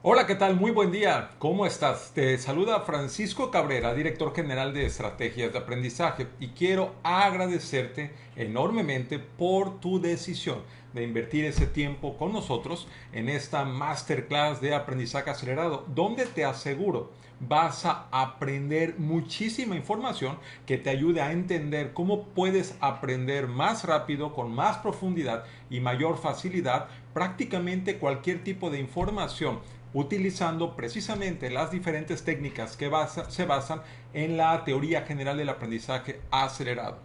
Hola, ¿qué tal? Muy buen día. ¿Cómo estás? Te saluda Francisco Cabrera, director general de Estrategias de Aprendizaje, y quiero agradecerte enormemente por tu decisión de invertir ese tiempo con nosotros en esta masterclass de aprendizaje acelerado, donde te aseguro vas a aprender muchísima información que te ayude a entender cómo puedes aprender más rápido, con más profundidad y mayor facilidad prácticamente cualquier tipo de información, utilizando precisamente las diferentes técnicas que se basan en la teoría general del aprendizaje acelerado.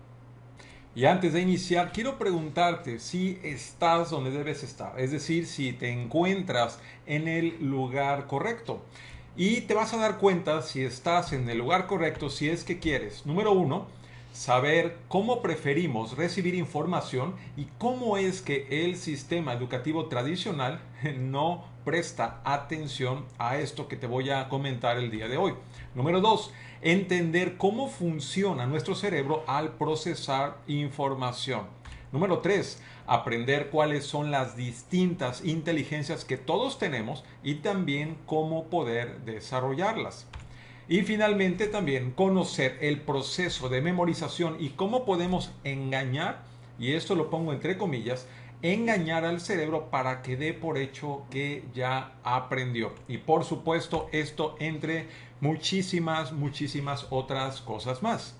Y antes de iniciar, quiero preguntarte si estás donde debes estar, es decir, si te encuentras en el lugar correcto. Y te vas a dar cuenta si estás en el lugar correcto si es que quieres, número uno, saber cómo preferimos recibir información y cómo es que el sistema educativo tradicional no presta atención a esto que te voy a comentar el día de hoy. Número dos, entender cómo funciona nuestro cerebro al procesar información. Número 3, aprender cuáles son las distintas inteligencias que todos tenemos y también cómo poder desarrollarlas. Y finalmente también conocer el proceso de memorización y cómo podemos engañar, y esto lo pongo entre comillas, engañar al cerebro para que dé por hecho que ya aprendió. Y por supuesto esto entre muchísimas otras cosas más.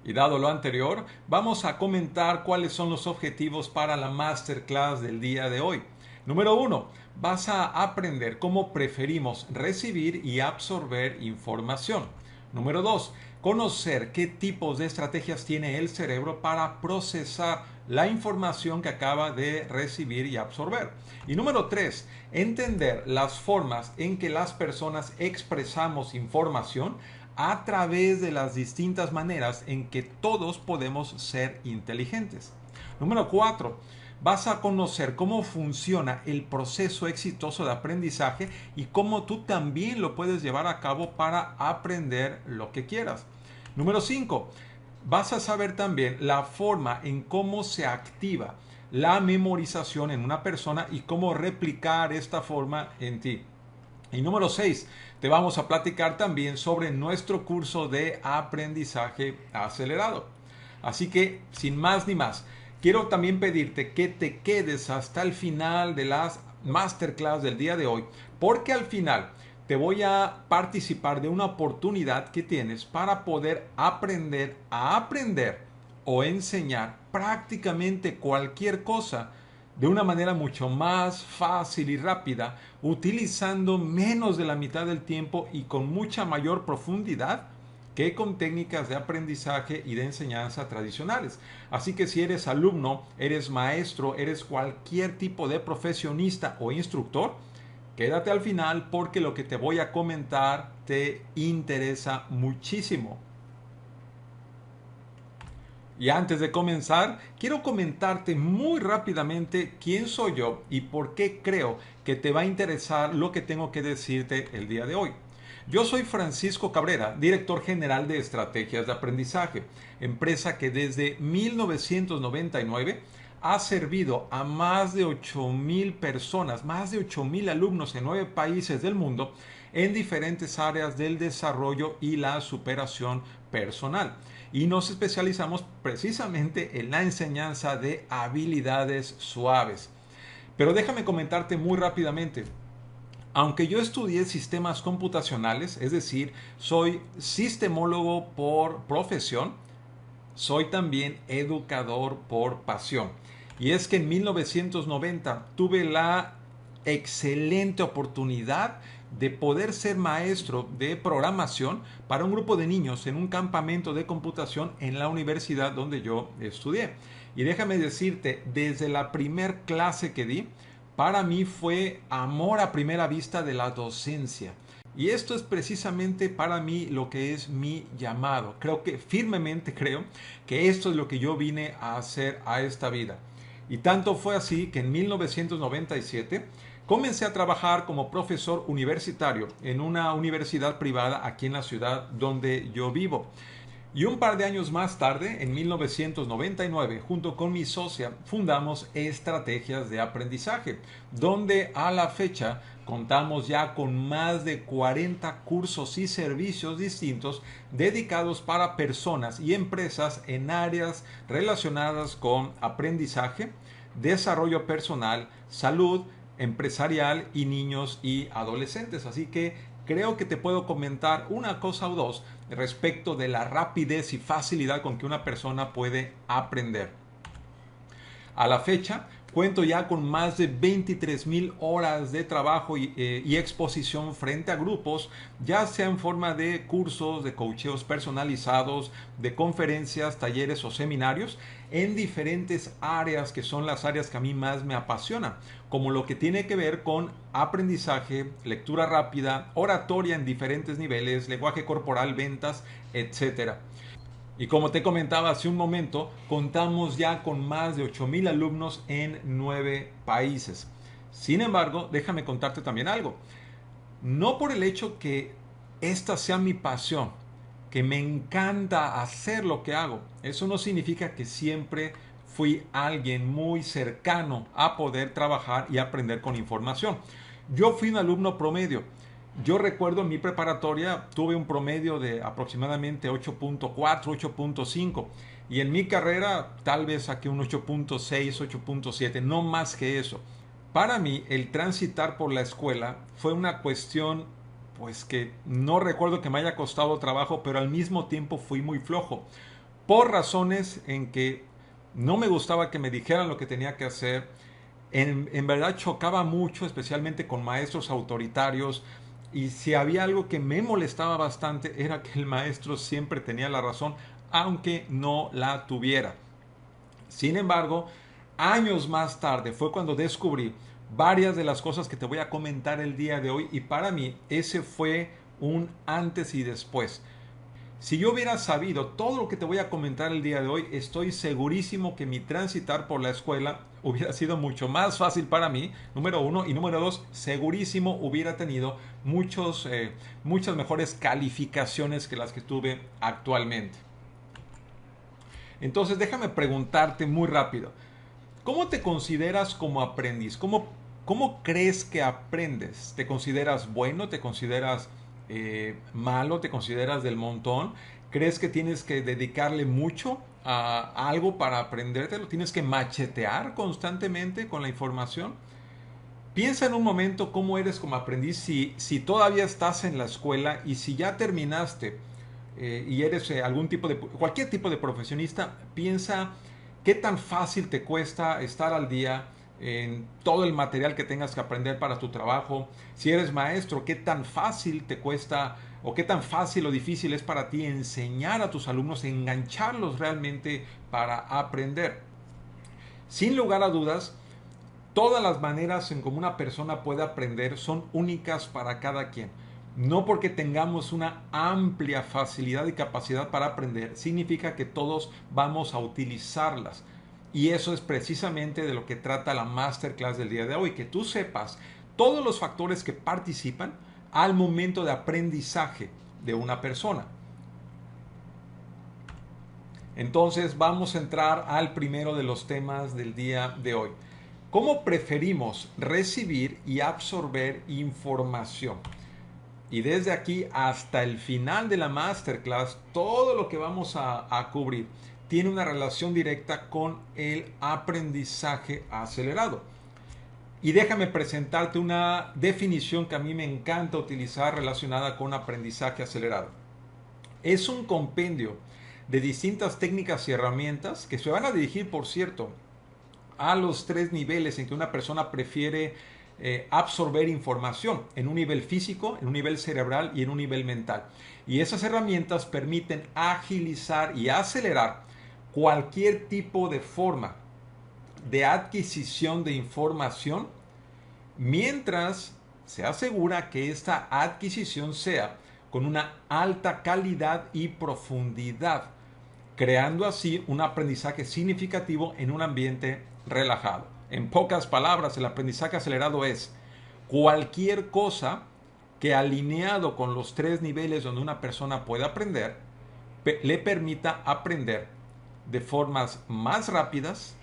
Y dado lo anterior, vamos a comentar cuáles son los objetivos para la masterclass del día de hoy. Número uno, vas a aprender cómo preferimos recibir y absorber información. Número 2, conocer qué tipos de estrategias tiene el cerebro para procesar la información que acaba de recibir y absorber. Y número 3, entender las formas en que las personas expresamos información a través de las distintas maneras en que todos podemos ser inteligentes. Número 4, vas a conocer cómo funciona el proceso exitoso de aprendizaje y cómo tú también lo puedes llevar a cabo para aprender lo que quieras. Número 5, vas a saber también la forma en cómo se activa la memorización en una persona y cómo replicar esta forma en ti. Y número 6, te vamos a platicar también sobre nuestro curso de aprendizaje acelerado. Así que, sin más ni más, quiero también pedirte que te quedes hasta el final de las masterclass del día de hoy, porque al final te voy a participar de una oportunidad que tienes para poder aprender a aprender o enseñar prácticamente cualquier cosa de una manera mucho más fácil y rápida, utilizando menos de la mitad del tiempo y con mucha mayor profundidad que con técnicas de aprendizaje y de enseñanza tradicionales. Así que si eres alumno, eres maestro, eres cualquier tipo de profesionista o instructor, quédate al final porque lo que te voy a comentar te interesa muchísimo. Y antes de comenzar, quiero comentarte muy rápidamente quién soy yo y por qué creo que te va a interesar lo que tengo que decirte el día de hoy. Yo soy Francisco Cabrera, director general de Estrategias de Aprendizaje, empresa que desde 1999 ha servido a más de 8,000 personas, más de 8,000 alumnos en 9 países del mundo en diferentes áreas del desarrollo y la superación personal. Y nos especializamos precisamente en la enseñanza de habilidades suaves. Pero déjame comentarte muy rápidamente. Aunque yo estudié sistemas computacionales, es decir, soy sistemólogo por profesión, soy también educador por pasión. Y es que en 1990 tuve la excelente oportunidad de poder ser maestro de programación para un grupo de niños en un campamento de computación en la universidad donde yo estudié. Y déjame decirte, desde la primer clase que di, para mí fue amor a primera vista de la docencia. Y esto es precisamente para mí lo que es mi llamado. Creo que firmemente creo que esto es lo que yo vine a hacer a esta vida. Y tanto fue así que en 1997 comencé a trabajar como profesor universitario en una universidad privada aquí en la ciudad donde yo vivo. Y un par de años más tarde, en 1999, junto con mi socia, fundamos Estrategias de Aprendizaje, donde a la fecha contamos ya con más de 40 cursos y servicios distintos dedicados para personas y empresas en áreas relacionadas con aprendizaje, desarrollo personal, salud, empresarial y niños y adolescentes. Así que creo que te puedo comentar una cosa o dos respecto de la rapidez y facilidad con que una persona puede aprender. A la fecha, cuento ya con más de 23,000 horas de trabajo y exposición frente a grupos, ya sea en forma de cursos, de coacheos personalizados, de conferencias, talleres o seminarios, en diferentes áreas que son las áreas que a mí más me apasionan, como lo que tiene que ver con aprendizaje, lectura rápida, oratoria en diferentes niveles, lenguaje corporal, ventas, etcétera. Y como te comentaba hace un momento, contamos ya con más de 8,000 alumnos en 9 países. Sin embargo, déjame contarte también algo. No por el hecho que esta sea mi pasión, que me encanta hacer lo que hago, eso no significa que siempre fui alguien muy cercano a poder trabajar y aprender con información. Yo fui un alumno promedio. Yo recuerdo en mi preparatoria tuve un promedio de aproximadamente 8.4, 8.5 y en mi carrera tal vez saqué un 8.6, 8.7, no más que eso. Para mí el transitar por la escuela fue una cuestión pues que no recuerdo que me haya costado trabajo, pero al mismo tiempo fui muy flojo por razones en que no me gustaba que me dijeran lo que tenía que hacer. En verdad chocaba mucho, especialmente con maestros autoritarios. Y si había algo que me molestaba bastante era que el maestro siempre tenía la razón, aunque no la tuviera. Sin embargo, años más tarde fue cuando descubrí varias de las cosas que te voy a comentar el día de hoy y para mí ese fue un antes y después. Si yo hubiera sabido todo lo que te voy a comentar el día de hoy, estoy segurísimo que mi transitar por la escuela hubiera sido mucho más fácil para mí, número uno, y número dos, segurísimo hubiera tenido muchas mejores calificaciones que las que tuve actualmente. Entonces déjame preguntarte muy rápido, ¿cómo te consideras como aprendiz? ¿Cómo crees que aprendes? ¿Te consideras bueno? ¿Te consideras malo? ¿Te consideras del montón? ¿Crees que tienes que dedicarle mucho a algo para aprendértelo? ¿Tienes que machetear constantemente con la información? Piensa en un momento cómo eres como aprendiz si todavía estás en la escuela y si ya terminaste y eres cualquier tipo de profesionista, piensa qué tan fácil te cuesta estar al día en todo el material que tengas que aprender para tu trabajo. Si eres maestro, qué tan fácil te cuesta o qué tan fácil o difícil es para ti enseñar a tus alumnos, engancharlos realmente para aprender. Sin lugar a dudas, todas las maneras en cómo una persona puede aprender son únicas para cada quien. No porque tengamos una amplia facilidad y capacidad para aprender, significa que todos vamos a utilizarlas. Y eso es precisamente de lo que trata la masterclass del día de hoy, que tú sepas todos los factores que participan al momento de aprendizaje de una persona. Entonces vamos a entrar al primero de los temas del día de hoy. ¿Cómo preferimos recibir y absorber información? Y desde aquí hasta el final de la masterclass, todo lo que vamos a cubrir tiene una relación directa con el aprendizaje acelerado. Y déjame presentarte una definición que a mí me encanta utilizar relacionada con aprendizaje acelerado. Es un compendio de distintas técnicas y herramientas que se van a dirigir, por cierto, a los 3 niveles en que una persona prefiere absorber información, en un nivel físico, en un nivel cerebral y en un nivel mental. Y esas herramientas permiten agilizar y acelerar cualquier tipo de forma de adquisición de información mientras se asegura que esta adquisición sea con una alta calidad y profundidad, creando así un aprendizaje significativo en un ambiente relajado. En pocas palabras, el aprendizaje acelerado es cualquier cosa que alineado con los 3 niveles donde una persona puede aprender, le permita aprender de formas más rápidas,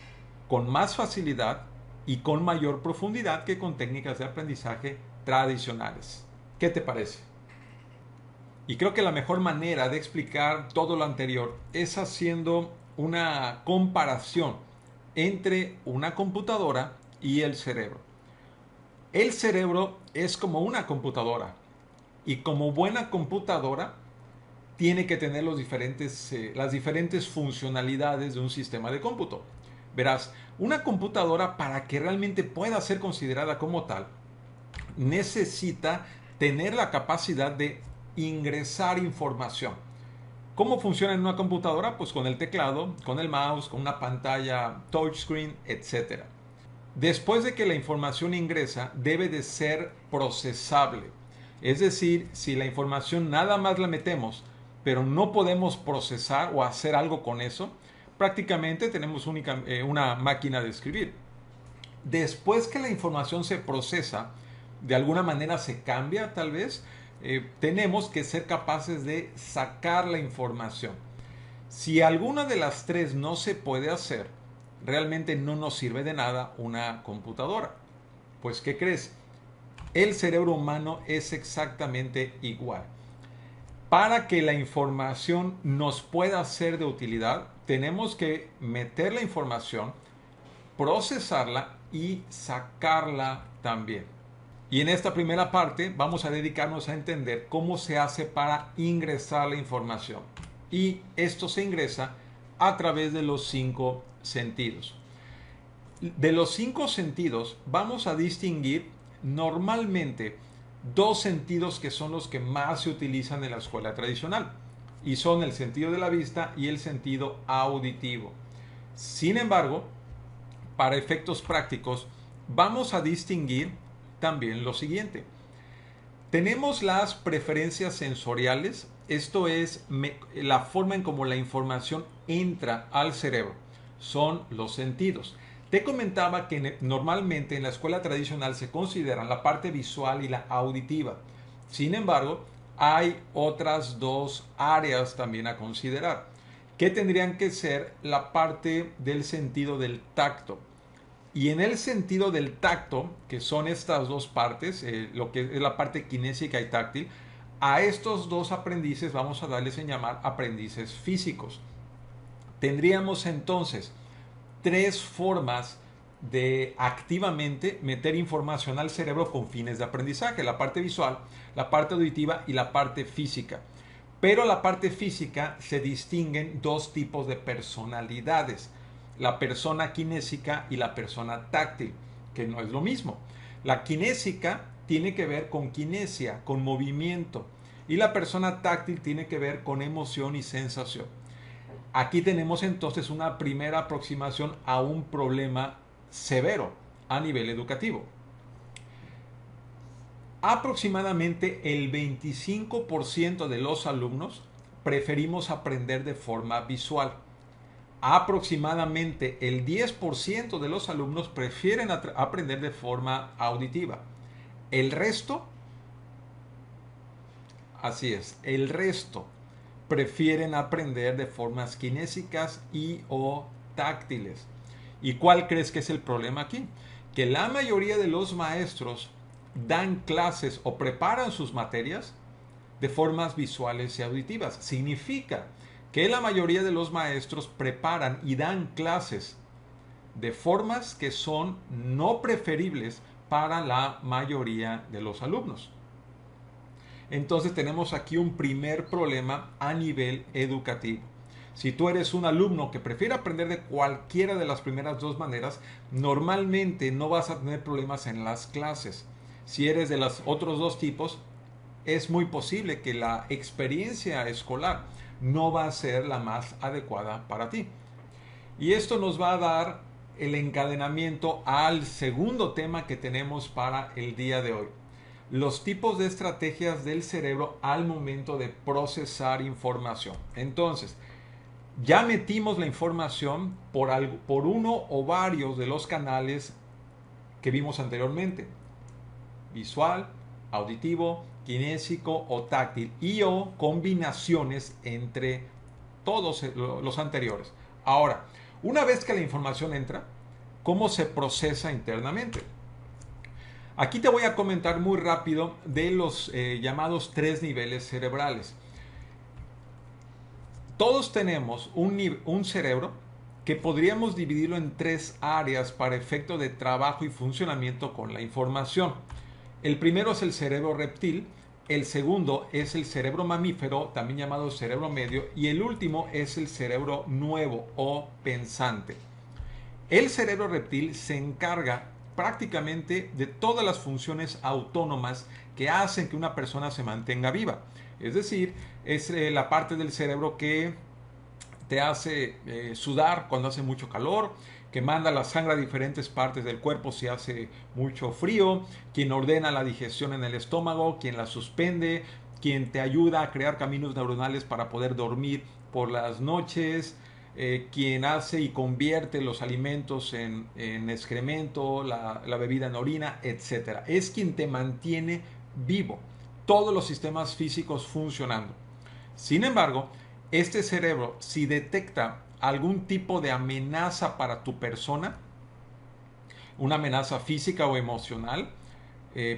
con más facilidad y con mayor profundidad que con técnicas de aprendizaje tradicionales. ¿Qué te parece? Y creo que la mejor manera de explicar todo lo anterior es haciendo una comparación entre una computadora y el cerebro. El cerebro es como una computadora y como buena computadora tiene que tener las diferentes funcionalidades de un sistema de cómputo. Verás, una computadora para que realmente pueda ser considerada como tal, necesita tener la capacidad de ingresar información. ¿Cómo funciona en una computadora? Pues con el teclado, con el mouse, con una pantalla touchscreen, etc. Después de que la información ingresa, debe de ser procesable. Es decir, si la información nada más la metemos, pero no podemos procesar o hacer algo con eso, prácticamente tenemos una máquina de escribir. Después que la información se procesa, de alguna manera se cambia tal vez, tenemos que ser capaces de sacar la información. Si alguna de las tres no se puede hacer, realmente no nos sirve de nada una computadora. Pues, ¿qué crees? El cerebro humano es exactamente igual. Para que la información nos pueda ser de utilidad, tenemos que meter la información, procesarla y sacarla también. Y en esta primera parte vamos a dedicarnos a entender cómo se hace para ingresar la información. Y esto se ingresa a través de los 5 sentidos. De los 5 sentidos vamos a distinguir normalmente 2 sentidos que son los que más se utilizan en la escuela tradicional. Y son el sentido de la vista y el sentido auditivo. Sin embargo, para efectos prácticos, vamos a distinguir también lo siguiente. Tenemos las preferencias sensoriales, esto es la forma en cómo la información entra al cerebro, son los sentidos. Te comentaba que normalmente en la escuela tradicional se consideran la parte visual y la auditiva. Sin embargo, hay otras dos áreas también a considerar, que tendrían que ser la parte del sentido del tacto. Y en el sentido del tacto, que son estas dos partes, lo que es la parte kinésica y táctil, a estos dos aprendices vamos a darles en llamar aprendices físicos. Tendríamos entonces 3 formas de activamente meter información al cerebro con fines de aprendizaje: la parte visual, la parte auditiva y la parte física. Pero la parte física se distinguen 2 tipos de personalidades: la persona kinésica y la persona táctil, que no es lo mismo. La kinésica tiene que ver con kinesia, con movimiento, y la persona táctil tiene que ver con emoción y sensación. Aquí tenemos entonces una primera aproximación a un problema severo a nivel educativo. Aproximadamente el 25% de los alumnos preferimos aprender de forma visual. Aproximadamente el 10% de los alumnos prefieren aprender de forma auditiva. El resto, así es, el resto prefieren aprender de formas kinésicas y o táctiles. ¿Y cuál crees que es el problema aquí? Que la mayoría de los maestros dan clases o preparan sus materias de formas visuales y auditivas. Significa que la mayoría de los maestros preparan y dan clases de formas que son no preferibles para la mayoría de los alumnos. Entonces tenemos aquí un primer problema a nivel educativo. Si tú eres un alumno que prefiere aprender de cualquiera de las primeras 2 maneras, normalmente no vas a tener problemas en las clases. Si eres de los otros 2 tipos, es muy posible que la experiencia escolar no va a ser la más adecuada para ti. Y esto nos va a dar el encadenamiento al segundo tema que tenemos para el día de hoy: los tipos de estrategias del cerebro al momento de procesar información. Entonces, ya metimos la información por uno o varios de los canales que vimos anteriormente: visual, auditivo, kinésico o táctil, y o combinaciones entre todos los anteriores. Ahora, una vez que la información entra, ¿cómo se procesa internamente? Aquí te voy a comentar muy rápido de los llamados 3 niveles cerebrales. Todos tenemos un cerebro que podríamos dividirlo en 3 áreas para efecto de trabajo y funcionamiento con la información. El primero es el cerebro reptil, el segundo es el cerebro mamífero, también llamado cerebro medio, y el último es el cerebro nuevo o pensante. El cerebro reptil se encarga prácticamente de todas las funciones autónomas que hacen que una persona se mantenga viva. Es decir, es la parte del cerebro que te hace sudar cuando hace mucho calor, que manda la sangre a diferentes partes del cuerpo si hace mucho frío, quien ordena la digestión en el estómago, quien la suspende, quien te ayuda a crear caminos neuronales para poder dormir por las noches, quien hace y convierte los alimentos en excremento, la bebida en orina, etc. Es quien te mantiene vivo, todos los sistemas físicos funcionando. Sin embargo, este cerebro, si detecta algún tipo de amenaza para tu persona, una amenaza física o emocional,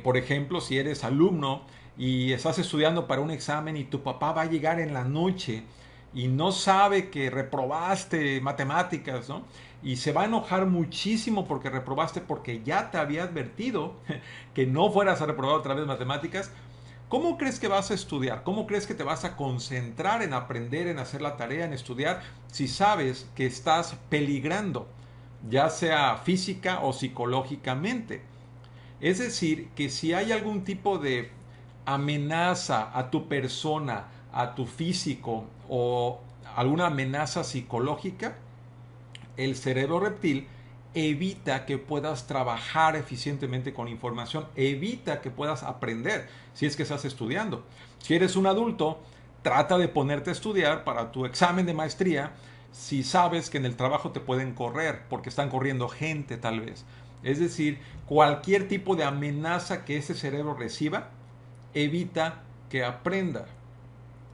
por ejemplo, si eres alumno y estás estudiando para un examen y tu papá va a llegar en la noche y no sabe que reprobaste matemáticas, ¿no? Y se va a enojar muchísimo porque reprobaste, porque ya te había advertido que no fueras a reprobar otra vez matemáticas. ¿Cómo crees que vas a estudiar? ¿Cómo crees que te vas a concentrar en aprender, en hacer la tarea, en estudiar, si sabes que estás peligrando, ya sea física o psicológicamente? Es decir, que si hay algún tipo de amenaza a tu persona, a tu físico o alguna amenaza psicológica, el cerebro reptil evita que puedas trabajar eficientemente con información, evita que puedas aprender si es que estás estudiando. Si eres un adulto, trata de ponerte a estudiar para tu examen de maestría si sabes que en el trabajo te pueden correr, porque están corriendo gente tal vez. Es decir, cualquier tipo de amenaza que ese cerebro reciba, evita que aprenda.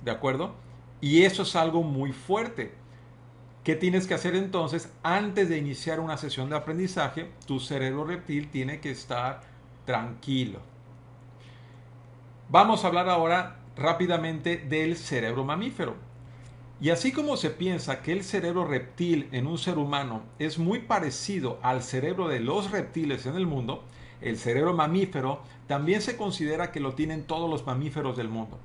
¿De acuerdo? Y eso es algo muy fuerte. ¿Qué tienes que hacer entonces? Antes de iniciar una sesión de aprendizaje, tu cerebro reptil tiene que estar tranquilo. Vamos a hablar ahora rápidamente del cerebro mamífero. Y así como se piensa que el cerebro reptil en un ser humano es muy parecido al cerebro de los reptiles en el mundo, el cerebro mamífero también se considera que lo tienen todos los mamíferos del mundo.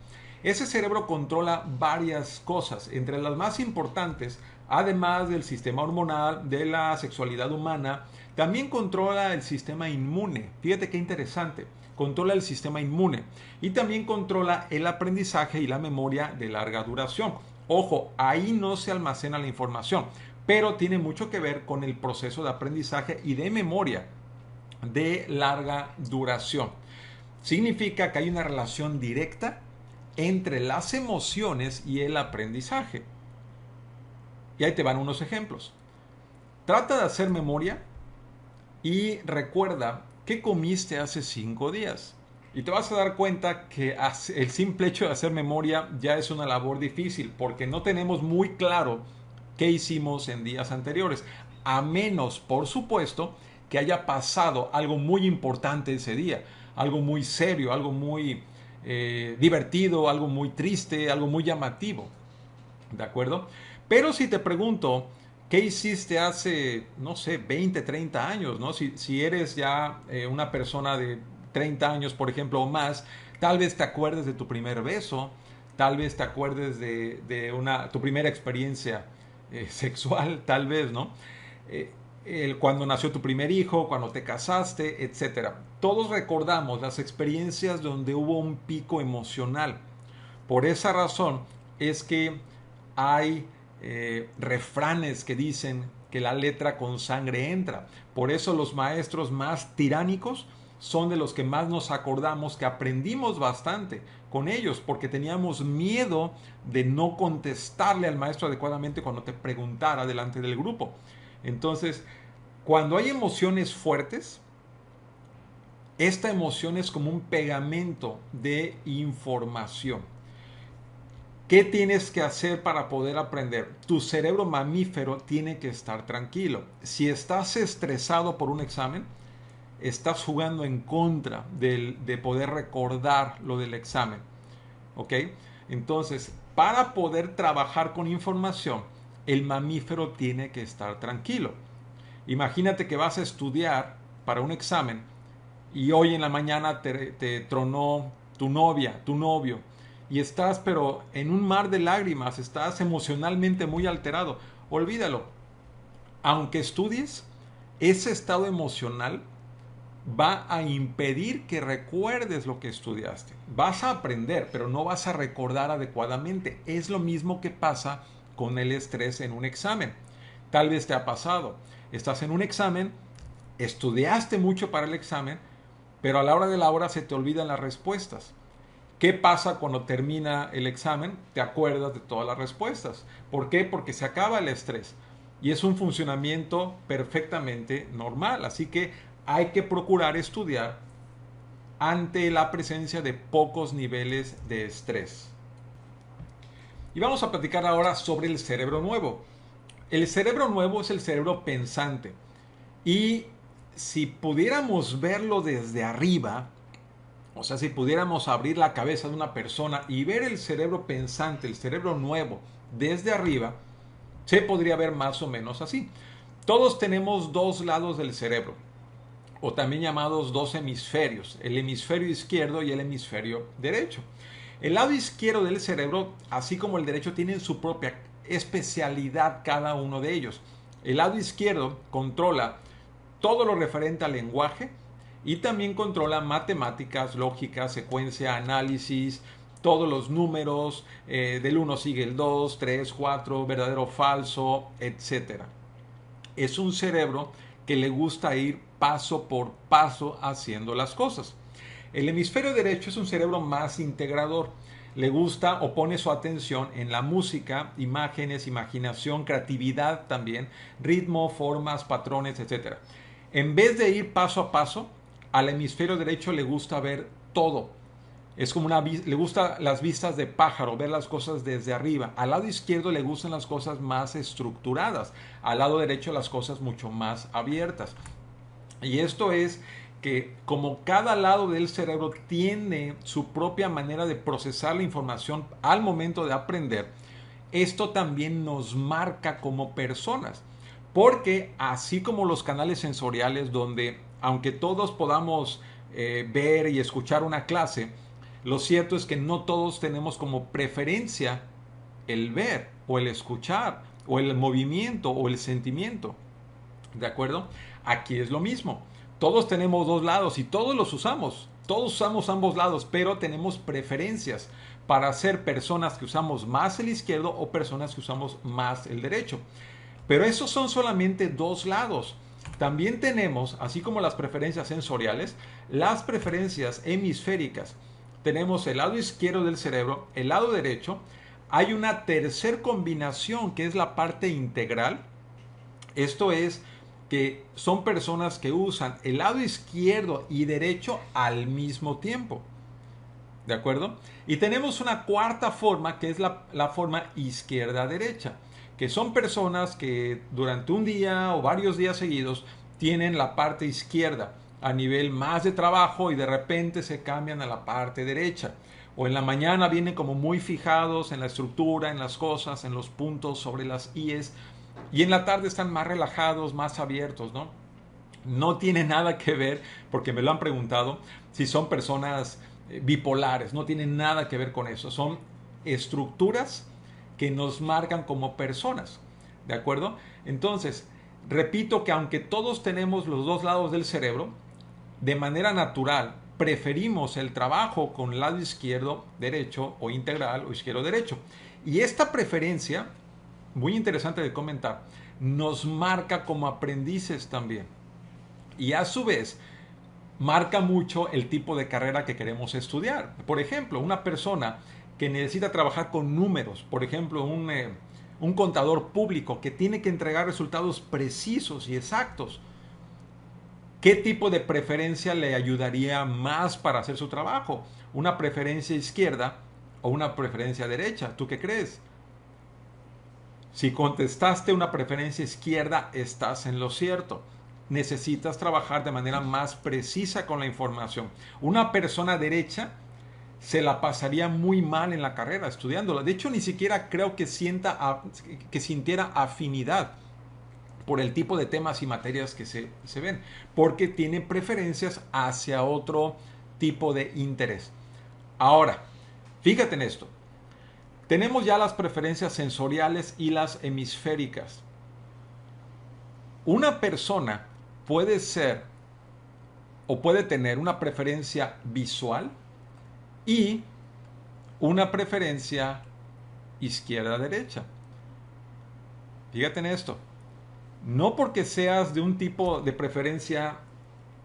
Ese cerebro controla varias cosas, entre las más importantes, además del sistema hormonal, de la sexualidad humana, también controla el sistema inmune. Fíjate qué interesante. Controla el sistema inmune y también controla el aprendizaje y la memoria de larga duración. Ojo, ahí no se almacena la información, pero tiene mucho que ver con el proceso de aprendizaje y de memoria de larga duración. Significa que hay una relación directa entre las emociones y el aprendizaje. Y ahí te van unos ejemplos. Trata de hacer memoria y recuerda qué comiste hace 5 días. Y te vas a dar cuenta que el simple hecho de hacer memoria ya es una labor difícil porque no tenemos muy claro qué hicimos en días anteriores. A menos, por supuesto, que haya pasado algo muy importante ese día. Algo muy serio, algo muy divertido, algo muy triste, algo muy llamativo. ¿De acuerdo? Pero si te pregunto, ¿qué hiciste hace, no sé, 20, 30 años? ¿No? Si eres ya una persona de 30 años, por ejemplo, o más, tal vez te acuerdes de tu primer beso, tal vez te acuerdes de tu primera experiencia sexual, tal vez, ¿no? Cuando nació tu primer hijo, cuando te casaste, etcétera. Todos recordamos las experiencias donde hubo un pico emocional. Por esa razón es que hay refranes que dicen que la letra con sangre entra. Por eso los maestros más tiránicos son de los que más nos acordamos, que aprendimos bastante con ellos, porque teníamos miedo de no contestarle al maestro adecuadamente cuando te preguntara delante del grupo. Entonces, cuando hay emociones fuertes, esta emoción es como un pegamento de información. ¿Qué tienes que hacer para poder aprender? Tu cerebro mamífero tiene que estar tranquilo. Si estás estresado por un examen, estás jugando en contra de poder recordar lo del examen. ¿Ok? Entonces, para poder trabajar con información, el mamífero tiene que estar tranquilo. Imagínate que vas a estudiar para un examen y hoy en la mañana te tronó tu novia, tu novio, y estás pero en un mar de lágrimas, estás emocionalmente muy alterado. Olvídalo. Aunque estudies, ese estado emocional va a impedir que recuerdes lo que estudiaste. Vas a aprender, pero no vas a recordar adecuadamente. Es lo mismo que pasa con el estrés en un examen. Tal vez te ha pasado. Estás en un examen, estudiaste mucho para el examen, pero a la hora de la hora se te olvidan las respuestas. ¿Qué pasa cuando termina el examen? Te acuerdas de todas las respuestas. ¿Por qué? Porque se acaba el estrés. Y es un funcionamiento perfectamente normal. Así que hay que procurar estudiar ante la presencia de pocos niveles de estrés. Y vamos a platicar ahora sobre el cerebro nuevo. El cerebro nuevo es el cerebro pensante. Y si pudiéramos verlo desde arriba, o sea, si pudiéramos abrir la cabeza de una persona y ver el cerebro pensante, el cerebro nuevo, desde arriba, se podría ver más o menos así. Todos tenemos dos lados del cerebro, o también llamados dos hemisferios, el hemisferio izquierdo y el hemisferio derecho. El lado izquierdo del cerebro, así como el derecho, tienen su propia especialidad cada uno de ellos. El lado izquierdo controla todo lo referente al lenguaje y también controla matemáticas, lógica, secuencia, análisis, todos los números, del 1 sigue el 2, 3, 4, verdadero, falso, etc. Es un cerebro que le gusta ir paso por paso haciendo las cosas. El hemisferio derecho es un cerebro más integrador. Le gusta o pone su atención en la música, imágenes, imaginación, creatividad también, ritmo, formas, patrones, etc. En vez de ir paso a paso, al hemisferio derecho le gusta ver todo. Es como le gusta las vistas de pájaro, ver las cosas desde arriba. Al lado izquierdo le gustan las cosas más estructuradas. Al lado derecho las cosas mucho más abiertas. Y esto es que como cada lado del cerebro tiene su propia manera de procesar la información al momento de aprender, esto también nos marca como personas. Porque así como los canales sensoriales donde aunque todos podamos ver y escuchar una clase, lo cierto es que no todos tenemos como preferencia el ver o el escuchar o el movimiento o el sentimiento. ¿De acuerdo? Aquí es lo mismo. Todos tenemos dos lados y todos los usamos. Todos usamos ambos lados, pero tenemos preferencias para ser personas que usamos más el izquierdo o personas que usamos más el derecho. Pero esos son solamente dos lados. También tenemos, así como las preferencias sensoriales, las preferencias hemisféricas. Tenemos el lado izquierdo del cerebro, el lado derecho. Hay una tercer combinación que es la parte integral. Esto es que son personas que usan el lado izquierdo y derecho al mismo tiempo. ¿De acuerdo? Y tenemos una cuarta forma que es la forma izquierda-derecha, que son personas que durante un día o varios días seguidos tienen la parte izquierda a nivel más de trabajo y de repente se cambian a la parte derecha. O en la mañana vienen como muy fijados en la estructura, en las cosas, en los puntos sobre las íes. Y en la tarde están más relajados, más abiertos, ¿no? No tiene nada que ver, porque me lo han preguntado, si son personas bipolares. No tiene nada que ver con eso. Son estructuras que nos marcan como personas. ¿De acuerdo? Entonces, repito que aunque todos tenemos los dos lados del cerebro, de manera natural preferimos el trabajo con el lado izquierdo, derecho o integral o izquierdo, derecho. Y esta preferencia, muy interesante de comentar, nos marca como aprendices también. Y a su vez, marca mucho el tipo de carrera que queremos estudiar. Por ejemplo, una persona que necesita trabajar con números, por ejemplo, un contador público que tiene que entregar resultados precisos y exactos, ¿qué tipo de preferencia le ayudaría más para hacer su trabajo? ¿Una preferencia izquierda o una preferencia derecha? ¿Tú qué crees? Si contestaste una preferencia izquierda, estás en lo cierto. Necesitas trabajar de manera más precisa con la información. Una persona derecha se la pasaría muy mal en la carrera estudiándola. De hecho, ni siquiera creo que sintiera afinidad por el tipo de temas y materias que se ven, porque tiene preferencias hacia otro tipo de interés. Ahora, fíjate en esto. Tenemos ya las preferencias sensoriales y las hemisféricas. Una persona puede ser o puede tener una preferencia visual y una preferencia izquierda-derecha. Fíjate en esto. No porque seas de un tipo de preferencia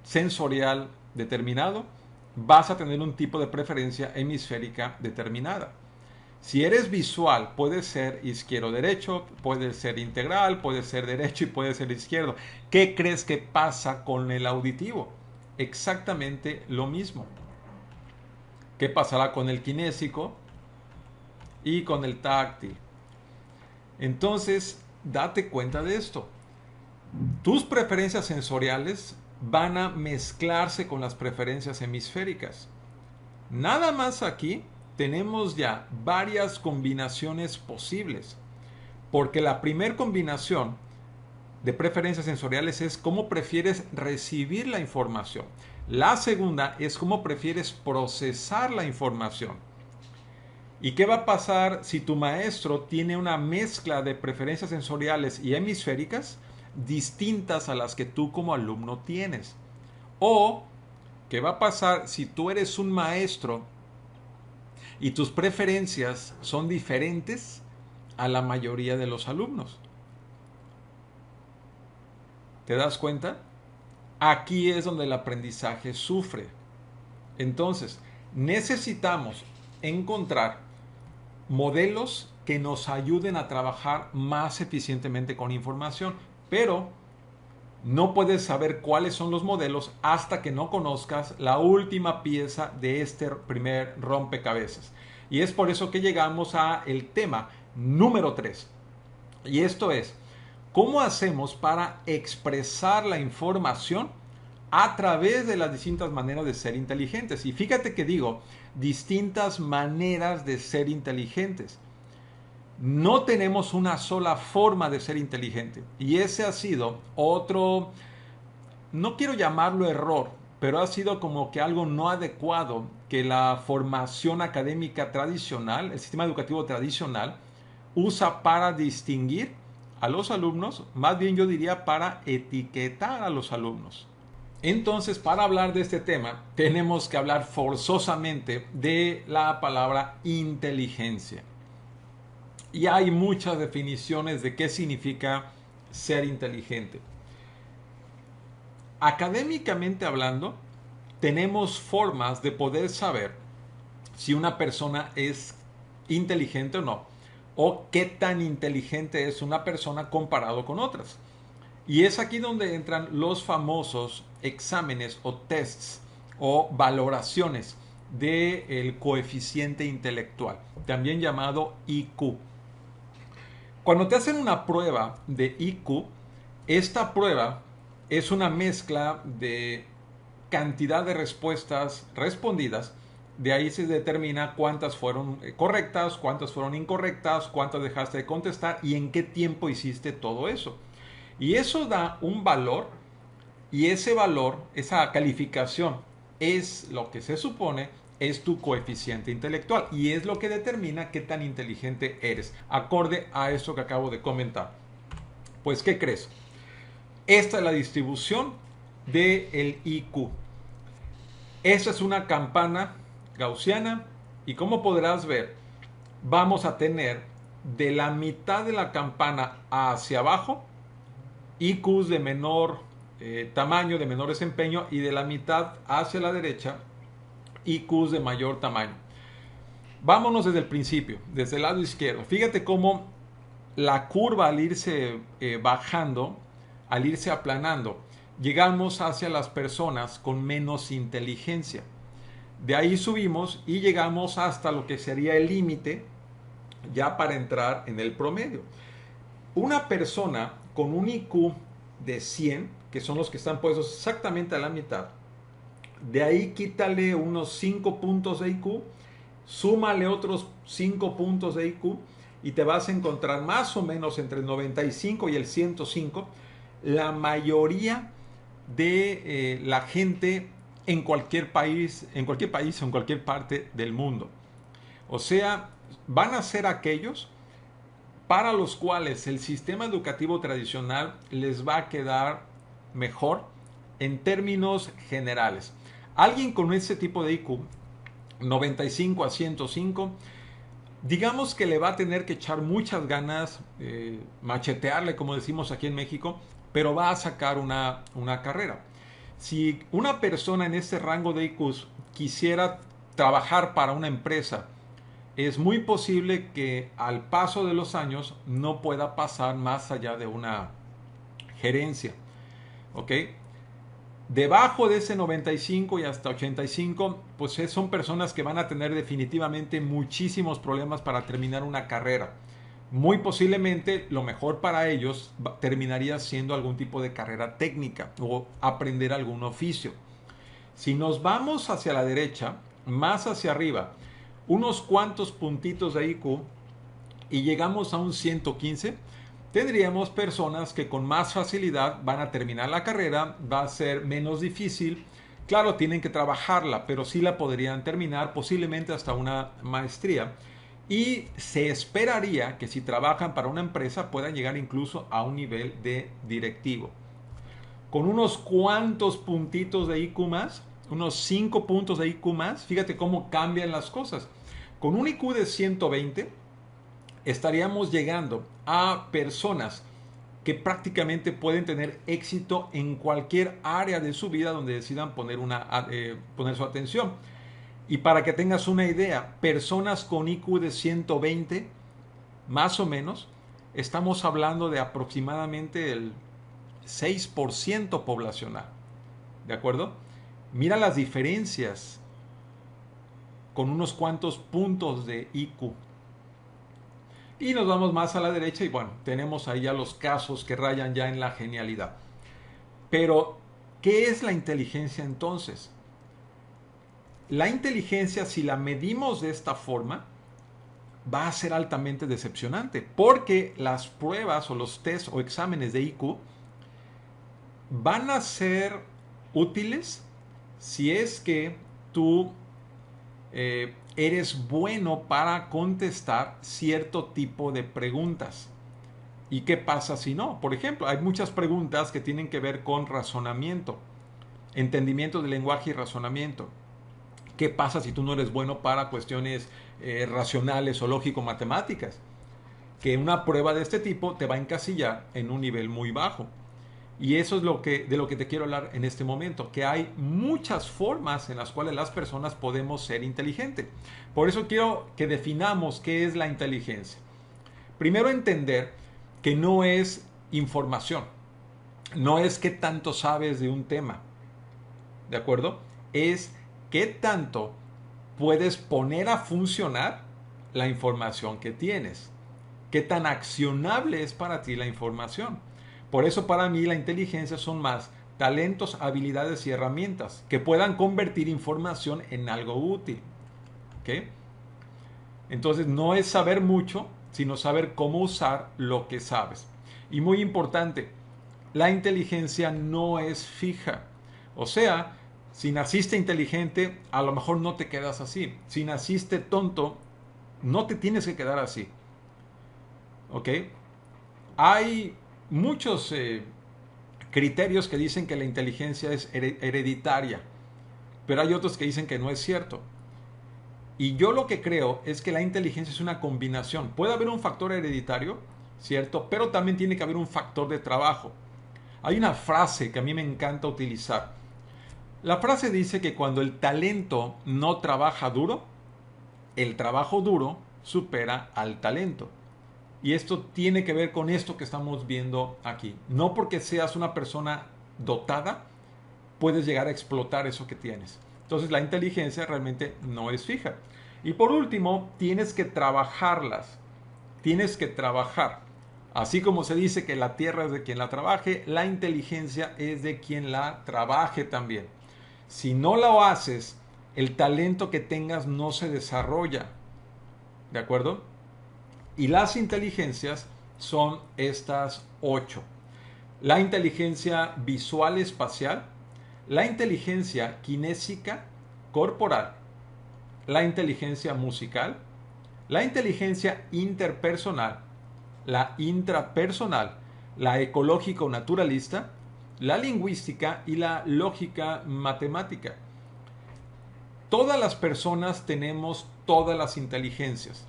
sensorial determinado, vas a tener un tipo de preferencia hemisférica determinada. Si eres visual, puede ser izquierdo-derecho, puede ser integral, puede ser derecho y puede ser izquierdo. ¿Qué crees que pasa con el auditivo? Exactamente lo mismo. ¿Qué pasará con el kinésico y con el táctil? Entonces, date cuenta de esto. Tus preferencias sensoriales van a mezclarse con las preferencias hemisféricas. Nada más aquí tenemos ya varias combinaciones posibles, porque la primera combinación de preferencias sensoriales es cómo prefieres recibir la información. La segunda es cómo prefieres procesar la información. ¿Y qué va a pasar si tu maestro tiene una mezcla de preferencias sensoriales y hemisféricas distintas a las que tú como alumno tienes? ¿O qué va a pasar si tú eres un maestro y tus preferencias son diferentes a la mayoría de los alumnos? ¿Te das cuenta? Aquí es donde el aprendizaje sufre. Entonces, necesitamos encontrar modelos que nos ayuden a trabajar más eficientemente con información, pero no puedes saber cuáles son los modelos hasta que no conozcas la última pieza de este primer rompecabezas. Y es por eso que llegamos a el tema número 3. Y esto es, ¿cómo hacemos para expresar la información a través de las distintas maneras de ser inteligentes? Y fíjate que digo, distintas maneras de ser inteligentes. No tenemos una sola forma de ser inteligente. Y ese ha sido otro, no quiero llamarlo error, pero ha sido como que algo no adecuado que la formación académica tradicional, el sistema educativo tradicional, usa para distinguir a los alumnos, más bien yo diría para etiquetar a los alumnos. Entonces, para hablar de este tema, tenemos que hablar forzosamente de la palabra inteligencia. Y hay muchas definiciones de qué significa ser inteligente. Académicamente hablando, tenemos formas de poder saber si una persona es inteligente o no, o qué tan inteligente es una persona comparado con otras. Y es aquí donde entran los famosos exámenes o tests o valoraciones del coeficiente intelectual, también llamado IQ. Cuando te hacen una prueba de IQ, esta prueba es una mezcla de cantidad de respuestas respondidas. De ahí se determina cuántas fueron correctas, cuántas fueron incorrectas, cuántas dejaste de contestar y en qué tiempo hiciste todo eso. Y eso da un valor, y ese valor, esa calificación, es lo que se supone es tu coeficiente intelectual y es lo que determina qué tan inteligente eres, acorde a esto que acabo de comentar. Pues, ¿qué crees? Esta es la distribución del IQ. Esta es una campana gaussiana y como podrás ver, vamos a tener de la mitad de la campana hacia abajo IQs de menor tamaño, de menor desempeño, y de la mitad hacia la derecha IQs de mayor tamaño. Vámonos desde el principio, desde el lado izquierdo. Fíjate cómo la curva al irse bajando, al irse aplanando, llegamos hacia las personas con menos inteligencia. De ahí subimos y llegamos hasta lo que sería el límite ya para entrar en el promedio. Una persona con un IQ de 100, que son los que están puestos exactamente a la mitad, de ahí quítale unos 5 puntos de IQ, súmale otros 5 puntos de IQ y te vas a encontrar más o menos entre el 95 y el 105 la mayoría de la gente en cualquier país, o en cualquier parte del mundo. O sea, van a ser aquellos para los cuales el sistema educativo tradicional les va a quedar mejor en términos generales. Alguien con ese tipo de IQ, 95 a 105, digamos que le va a tener que echar muchas ganas, machetearle, como decimos aquí en México, pero va a sacar una carrera. Si una persona en este rango de IQ quisiera trabajar para una empresa, es muy posible que al paso de los años no pueda pasar más allá de una gerencia. ¿Ok? Debajo de ese 95 y hasta 85, pues son personas que van a tener definitivamente muchísimos problemas para terminar una carrera. Muy posiblemente lo mejor para ellos terminaría siendo algún tipo de carrera técnica o aprender algún oficio. Si nos vamos hacia la derecha, más hacia arriba, unos cuantos puntitos de IQ y llegamos a un 115, tendríamos personas que con más facilidad van a terminar la carrera, va a ser menos difícil. Claro, tienen que trabajarla, pero sí la podrían terminar, posiblemente hasta una maestría. Y se esperaría que si trabajan para una empresa puedan llegar incluso a un nivel de directivo. Con unos cuantos puntitos de IQ más, unos 5 puntos de IQ más, fíjate cómo cambian las cosas. Con un IQ de 120, estaríamos llegando a personas que prácticamente pueden tener éxito en cualquier área de su vida donde decidan poner su atención. Y para que tengas una idea, personas con IQ de 120, más o menos, estamos hablando de aproximadamente el 6% poblacional. ¿De acuerdo? Mira las diferencias con unos cuantos puntos de IQ. Y nos vamos más a la derecha y bueno, tenemos ahí ya los casos que rayan ya en la genialidad. Pero, ¿qué es la inteligencia entonces? La inteligencia, si la medimos de esta forma, va a ser altamente decepcionante, porque las pruebas o los tests o exámenes de IQ van a ser útiles si es que tú eres bueno para contestar cierto tipo de preguntas. ¿Y qué pasa si no? Por ejemplo, hay muchas preguntas que tienen que ver con razonamiento, entendimiento del lenguaje y razonamiento. ¿Qué pasa si tú no eres bueno para cuestiones racionales o lógico-matemáticas? Que una prueba de este tipo te va a encasillar en un nivel muy bajo. Y eso es de lo que te quiero hablar en este momento, que hay muchas formas en las cuales las personas podemos ser inteligentes. Por eso quiero que definamos qué es la inteligencia. Primero, entender que no es información, no es qué tanto sabes de un tema, ¿de acuerdo? Es qué tanto puedes poner a funcionar la información que tienes, qué tan accionable es para ti la información. Por eso para mí la inteligencia son más talentos, habilidades y herramientas que puedan convertir información en algo útil. ¿Okay? Entonces no es saber mucho, sino saber cómo usar lo que sabes. Y muy importante, la inteligencia no es fija. O sea, si naciste inteligente, a lo mejor no te quedas así. Si naciste tonto, no te tienes que quedar así. ¿Ok? Hay muchos criterios que dicen que la inteligencia es hereditaria, pero hay otros que dicen que no es cierto. Y yo lo que creo es que la inteligencia es una combinación. Puede haber un factor hereditario, ¿cierto? Pero también tiene que haber un factor de trabajo. Hay una frase que a mí me encanta utilizar. La frase dice que cuando el talento no trabaja duro, el trabajo duro supera al talento. Y esto tiene que ver con esto que estamos viendo aquí. No porque seas una persona dotada, puedes llegar a explotar eso que tienes. Entonces la inteligencia realmente no es fija. Y por último, tienes que trabajarlas. Tienes que trabajar. Así como se dice que la tierra es de quien la trabaje, la inteligencia es de quien la trabaje también. Si no lo haces, el talento que tengas no se desarrolla. ¿De acuerdo? Y las inteligencias son estas 8. La inteligencia visual espacial, la inteligencia kinésica corporal, la inteligencia musical, la inteligencia interpersonal, la intrapersonal, la ecológico-naturalista, la lingüística y la lógica matemática. Todas las personas tenemos todas las inteligencias,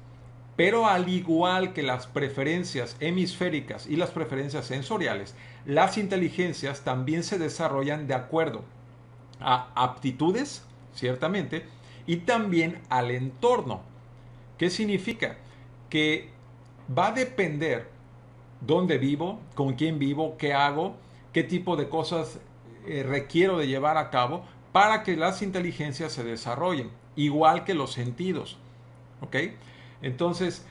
pero al igual que las preferencias hemisféricas y las preferencias sensoriales, las inteligencias también se desarrollan de acuerdo a aptitudes, ciertamente, y también al entorno. ¿Qué significa? Que va a depender dónde vivo, con quién vivo, qué hago, qué tipo de cosas requiero de llevar a cabo para que las inteligencias se desarrollen, igual que los sentidos. ¿Ok? Entonces,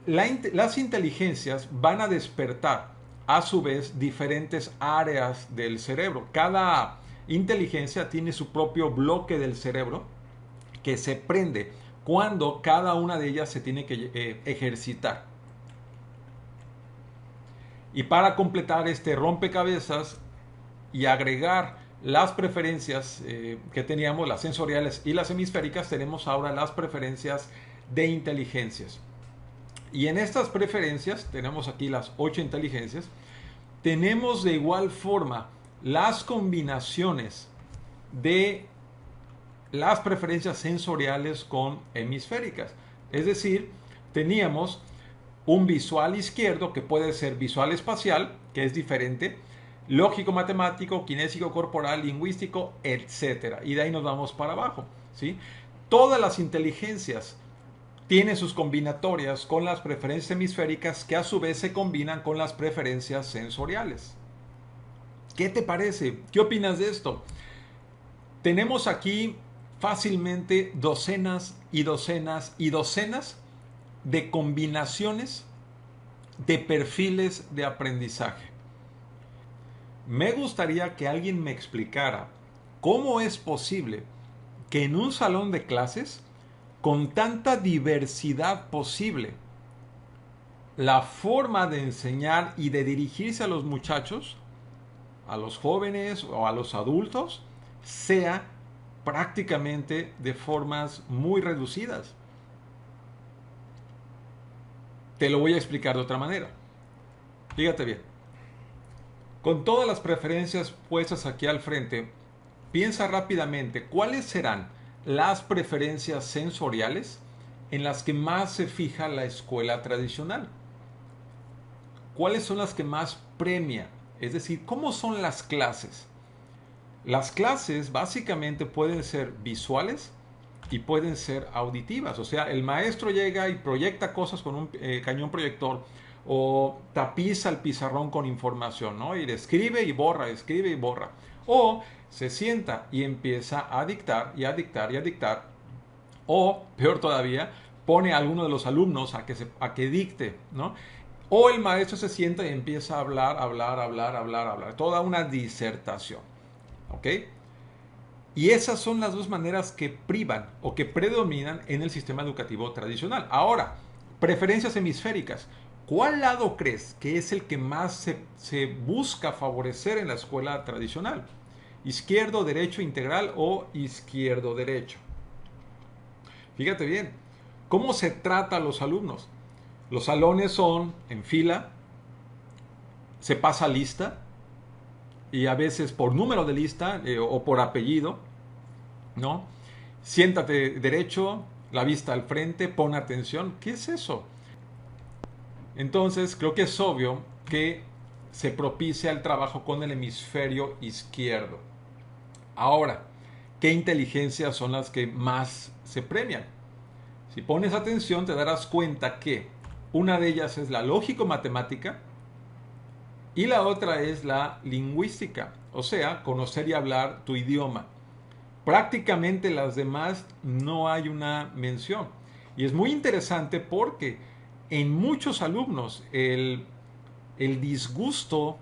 las inteligencias van a despertar a su vez diferentes áreas del cerebro. Cada inteligencia tiene su propio bloque del cerebro que se prende cuando cada una de ellas se tiene que ejercitar. Y para completar este rompecabezas y agregar las preferencias que teníamos, las sensoriales y las hemisféricas, tenemos ahora las preferencias de inteligencias. Y en estas preferencias, tenemos aquí las 8 inteligencias, tenemos de igual forma las combinaciones de las preferencias sensoriales con hemisféricas. Es decir, teníamos un visual izquierdo que puede ser visual espacial, que es diferente, lógico matemático, kinésico corporal, lingüístico, etc. Y de ahí nos vamos para abajo, ¿sí? Todas las inteligencias tienen sus combinatorias con las preferencias hemisféricas que a su vez se combinan con las preferencias sensoriales. ¿Qué te parece? ¿Qué opinas de esto? Tenemos aquí fácilmente docenas y docenas y docenas de combinaciones de perfiles de aprendizaje. Me gustaría que alguien me explicara cómo es posible que en un salón de clases, con tanta diversidad posible, la forma de enseñar y de dirigirse a los muchachos, a los jóvenes o a los adultos, sea prácticamente de formas muy reducidas. Te lo voy a explicar de otra manera. Fíjate bien. Con todas las preferencias puestas aquí al frente, piensa rápidamente cuáles serán las preferencias sensoriales en las que más se fija la escuela tradicional. ¿Cuáles son las que más premia? Es decir, ¿cómo son las clases? Las clases básicamente pueden ser visuales y pueden ser auditivas. O sea, el maestro llega y proyecta cosas con un cañón proyector o tapiza el pizarrón con información, ¿no? Y escribe y borra, escribe y borra. O se sienta y empieza a dictar y a dictar y a dictar. O, peor todavía, pone a alguno de los alumnos a que dicte, ¿no? O el maestro se sienta y empieza a hablar, hablar, hablar, hablar, hablar. Toda una disertación. ¿Ok? Y esas son las dos maneras que privan o que predominan en el sistema educativo tradicional. Ahora, preferencias hemisféricas. ¿Cuál lado crees que es el que más se busca favorecer en la escuela tradicional? ¿Izquierdo, derecho, integral o izquierdo-derecho? Fíjate bien, ¿cómo se trata a los alumnos? Los salones son en fila, se pasa lista, y a veces por número de lista o por apellido, ¿no? Siéntate derecho, la vista al frente, pon atención. ¿Qué es eso? Entonces, creo que es obvio que se propicia el trabajo con el hemisferio izquierdo. Ahora, ¿qué inteligencias son las que más se premian? Si pones atención, te darás cuenta que una de ellas es la lógico-matemática y la otra es la lingüística, o sea, conocer y hablar tu idioma. Prácticamente las demás no hay una mención. Y es muy interesante porque en muchos alumnos el disgusto,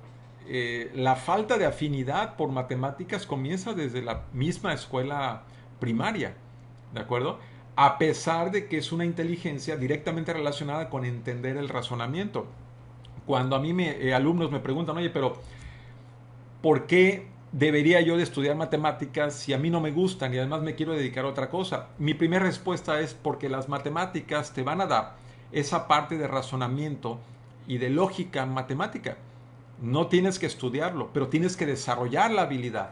la falta de afinidad por matemáticas comienza desde la misma escuela primaria, ¿de acuerdo? A pesar de que es una inteligencia directamente relacionada con entender el razonamiento. Cuando a mí alumnos me preguntan, oye, pero ¿por qué debería yo de estudiar matemáticas si a mí no me gustan y además me quiero dedicar a otra cosa? Mi primera respuesta es porque las matemáticas te van a dar esa parte de razonamiento y de lógica matemática. No tienes que estudiarlo, pero tienes que desarrollar la habilidad.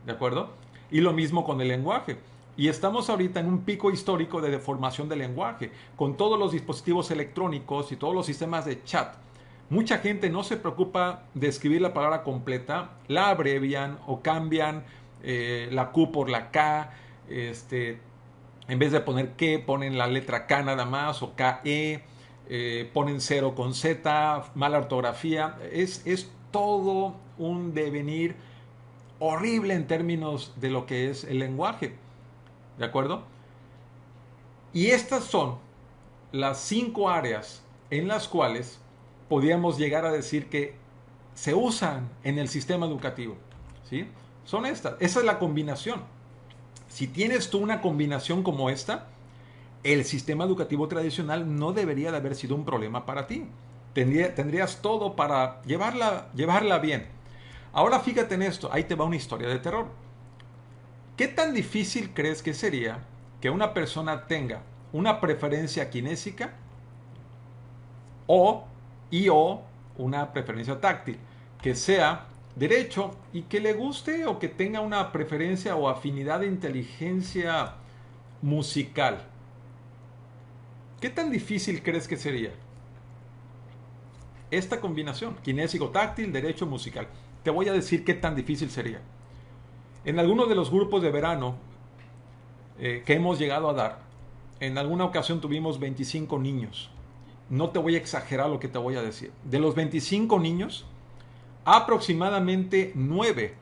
¿De acuerdo? Y lo mismo con el lenguaje. Y estamos ahorita en un pico histórico de deformación del lenguaje, con todos los dispositivos electrónicos y todos los sistemas de chat. Mucha gente no se preocupa de escribir la palabra completa, la abrevian o cambian la Q por la K, en vez de poner que, ponen la letra K nada más o KE, ponen 0 con Z, mala ortografía. Es todo un devenir horrible en términos de lo que es el lenguaje. ¿De acuerdo? Y estas son las 5 áreas en las cuales podríamos llegar a decir que se usan en el sistema educativo. ¿Sí? Son estas. Esa es la combinación. Si tienes tú una combinación como esta, el sistema educativo tradicional no debería de haber sido un problema para ti. Tendrías todo para llevarla bien. Ahora fíjate en esto, ahí te va una historia de terror. ¿Qué tan difícil crees que sería que una persona tenga una preferencia kinésica o una preferencia táctil? Que sea derecho y que le guste o que tenga una preferencia o afinidad de inteligencia musical. ¿Qué tan difícil crees que sería esta combinación? Kinésico, táctil, derecho, musical. Te voy a decir qué tan difícil sería. En algunos de los grupos de verano que hemos llegado a dar, en alguna ocasión tuvimos 25 niños. No te voy a exagerar lo que te voy a decir. De los 25 niños, aproximadamente 9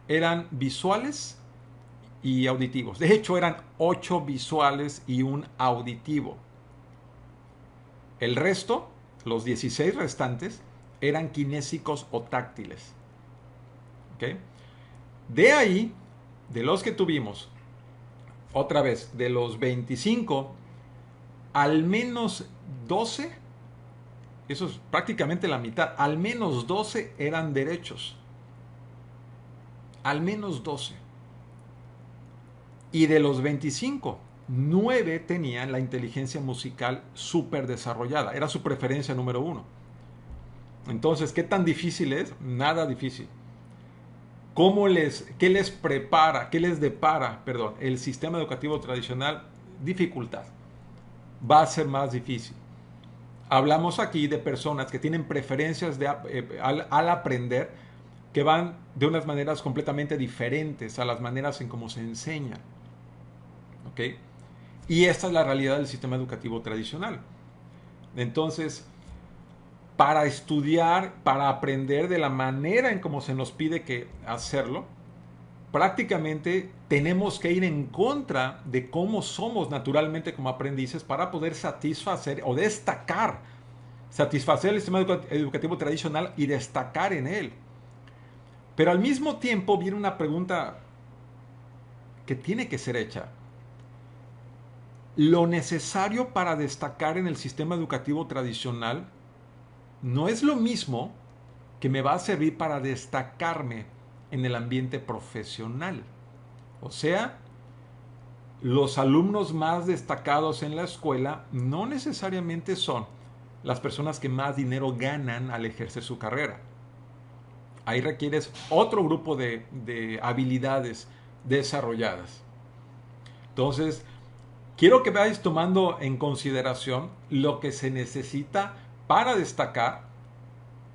eran visuales y auditivos. De hecho, eran 8 visuales y un auditivo. El resto, los 16 restantes, eran kinésicos o táctiles. ¿Okay? De ahí, de los que tuvimos, otra vez, de los 25, al menos 12, eso es prácticamente la mitad, al menos 12 eran derechos. Al menos 12. Y de los 25, 9 tenían la inteligencia musical súper desarrollada. Era su preferencia número 1. Entonces, ¿qué tan difícil es? Nada difícil. ¿Qué les prepara, qué les depara, el sistema educativo tradicional? Dificultad. Va a ser más difícil. Hablamos aquí de personas que tienen preferencias al aprender que van de unas maneras completamente diferentes a las maneras en cómo se enseña. ¿Ok? Y esta es la realidad del sistema educativo tradicional. Entonces, para estudiar, para aprender de la manera en cómo se nos pide que hacerlo, prácticamente tenemos que ir en contra de cómo somos naturalmente como aprendices para poder satisfacer o satisfacer el sistema educativo tradicional y destacar en él. Pero al mismo tiempo viene una pregunta que tiene que ser hecha. Lo necesario para destacar en el sistema educativo tradicional no es lo mismo que me va a servir para destacarme en el ambiente profesional. O sea, los alumnos más destacados en la escuela no necesariamente son las personas que más dinero ganan al ejercer su carrera. Ahí requieres otro grupo de habilidades desarrolladas. Entonces, quiero que vayáis tomando en consideración lo que se necesita para destacar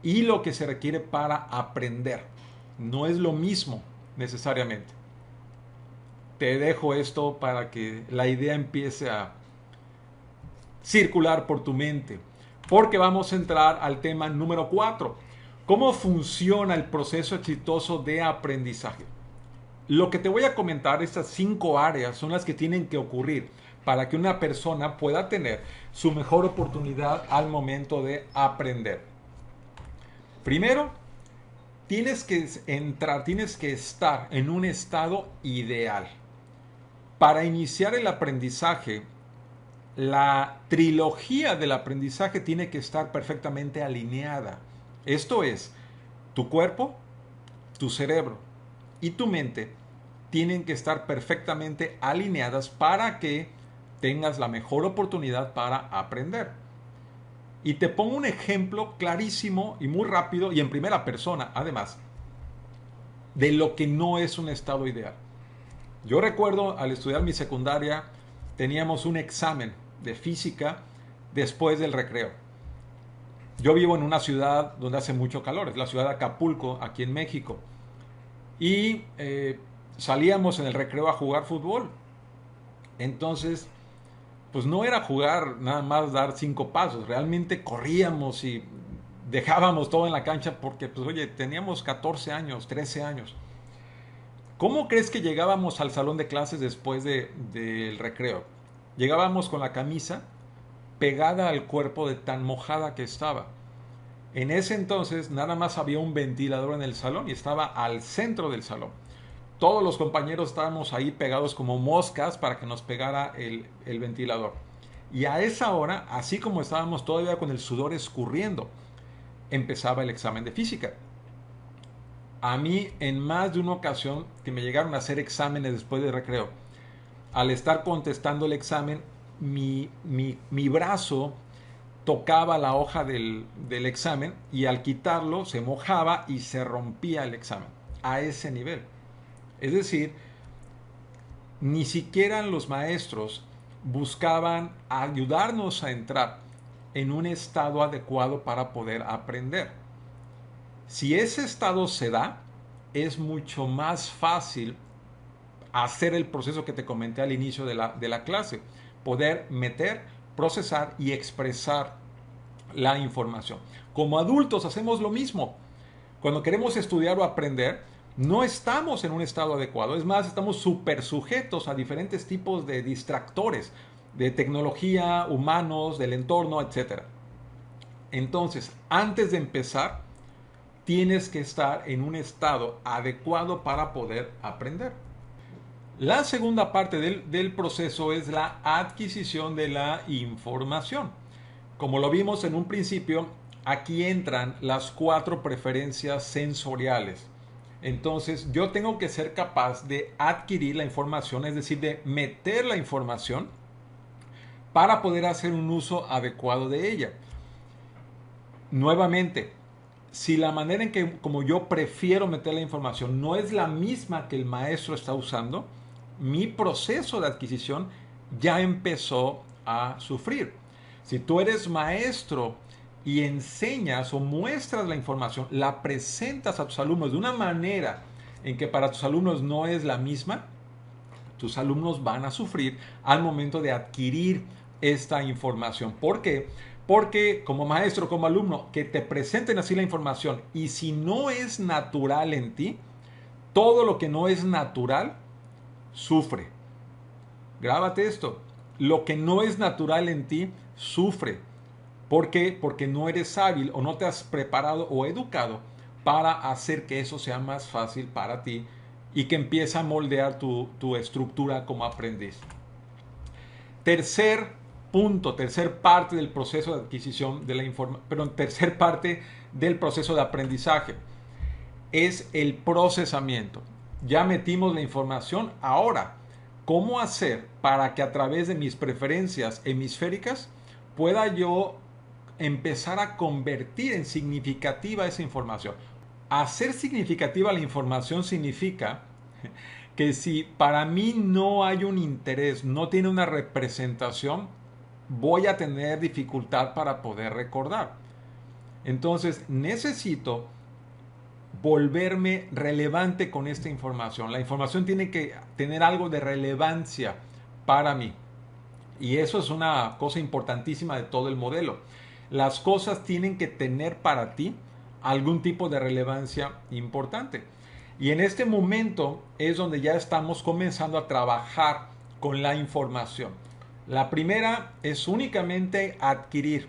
y lo que se requiere para aprender. No es lo mismo necesariamente. Te dejo esto para que la idea empiece a circular por tu mente, porque vamos a entrar al tema número 4. ¿Cómo funciona el proceso exitoso de aprendizaje? Lo que te voy a comentar, estas 5 áreas son las que tienen que ocurrir para que una persona pueda tener su mejor oportunidad al momento de aprender. Primero, tienes que estar en un estado ideal. Para iniciar el aprendizaje, la trilogía del aprendizaje tiene que estar perfectamente alineada. Esto es, tu cuerpo, tu cerebro y tu mente tienen que estar perfectamente alineadas para que tengas la mejor oportunidad para aprender. Y te pongo un ejemplo clarísimo y muy rápido y en primera persona, además, de lo que no es un estado ideal. Yo recuerdo al estudiar mi secundaria, teníamos un examen de física después del recreo. Yo vivo en una ciudad donde hace mucho calor, es la ciudad de Acapulco, aquí en México. Y salíamos en el recreo a jugar fútbol. Entonces, pues no era jugar nada más dar 5 pasos, realmente corríamos y dejábamos todo en la cancha porque, pues oye, teníamos 14 años, 13 años. ¿Cómo crees que llegábamos al salón de clases después del recreo? Llegábamos con la camisa pegada al cuerpo de tan mojada que estaba. En ese entonces nada más había un ventilador en el salón y estaba al centro del salón. Todos los compañeros estábamos ahí pegados como moscas para que nos pegara el ventilador. Y a esa hora, así como estábamos todavía con el sudor escurriendo, empezaba el examen de física. A mí en más de una ocasión que me llegaron a hacer exámenes después del recreo, al estar contestando el examen, mi brazo tocaba la hoja del examen y al quitarlo se mojaba y se rompía el examen. A ese nivel. Es decir, ni siquiera los maestros buscaban ayudarnos a entrar en un estado adecuado para poder aprender. Si ese estado se da, es mucho más fácil hacer el proceso que te comenté al inicio de la clase. Poder meter, procesar y expresar la información. Como adultos hacemos lo mismo. Cuando queremos estudiar o aprender, no estamos en un estado adecuado. Es más, estamos súper sujetos a diferentes tipos de distractores, de tecnología, humanos, del entorno, etc. Entonces, antes de empezar, tienes que estar en un estado adecuado para poder aprender. La segunda parte del proceso es la adquisición de la información. Como lo vimos en un principio, aquí entran las 4 preferencias sensoriales. Entonces yo tengo que ser capaz de adquirir la información, es decir, de meter la información para poder hacer un uso adecuado de ella. Nuevamente, si la manera en que como yo prefiero meter la información no es la misma que el maestro está usando, mi proceso de adquisición ya empezó a sufrir. Si tú eres maestro y enseñas o muestras la información, la presentas a tus alumnos de una manera en que para tus alumnos no es la misma, tus alumnos van a sufrir al momento de adquirir esta información. ¿Por qué? Porque como maestro, como alumno, que te presenten así la información y si no es natural en ti, todo lo que no es natural sufre. Grábate esto. Lo que no es natural en ti sufre. ¿Por qué? Porque no eres hábil o no te has preparado o educado para hacer que eso sea más fácil para ti y que empiece a moldear tu estructura como aprendiz. Tercer punto, tercer parte del proceso de adquisición de la información, tercer parte del proceso de aprendizaje es el procesamiento. Ya metimos la información, ahora, ¿cómo hacer para que a través de mis preferencias hemisféricas pueda yo empezar a convertir en significativa esa información? Hacer significativa la información significa que si para mí no hay un interés, no tiene una representación, voy a tener dificultad para poder recordar. Entonces necesito volverme relevante con esta información. La información tiene que tener algo de relevancia para mí. Y eso es una cosa importantísima de todo el modelo. Las cosas tienen que tener para ti algún tipo de relevancia importante. Y en este momento es donde ya estamos comenzando a trabajar con la información. La primera es únicamente adquirir.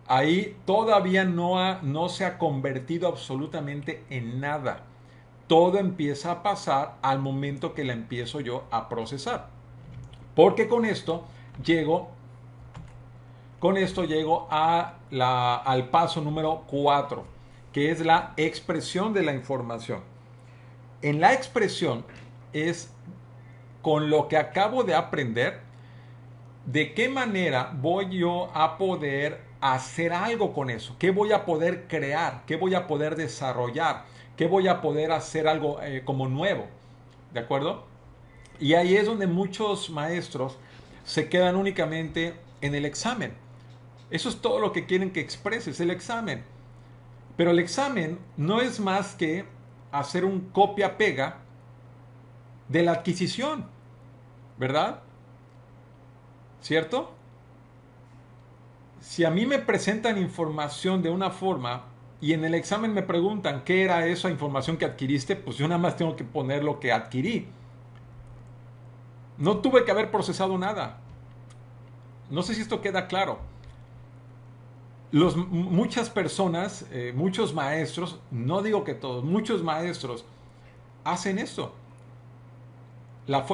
Ahí todavía no se ha convertido absolutamente en nada. Todo empieza a pasar al momento que la empiezo yo a procesar. Porque llego, con esto llego al paso número 4, que es la expresión de la información. En la expresión es con lo que acabo de aprender, de qué manera voy yo a poder hacer algo con eso, qué voy a poder crear, qué voy a poder desarrollar, qué voy a poder hacer algo como nuevo, ¿de acuerdo? Y ahí es donde muchos maestros se quedan únicamente en el examen. Eso es todo lo que quieren que expreses, el examen. Pero el examen no es más que hacer un copia-pega de la adquisición, ¿verdad? ¿Cierto? Si a mí me presentan información de una forma y en el examen me preguntan qué era esa información que adquiriste, pues yo nada más tengo que poner lo que adquirí. No tuve que haber procesado nada. No sé si esto queda claro. Muchas personas, muchos maestros, no digo que todos, muchos maestros hacen esto.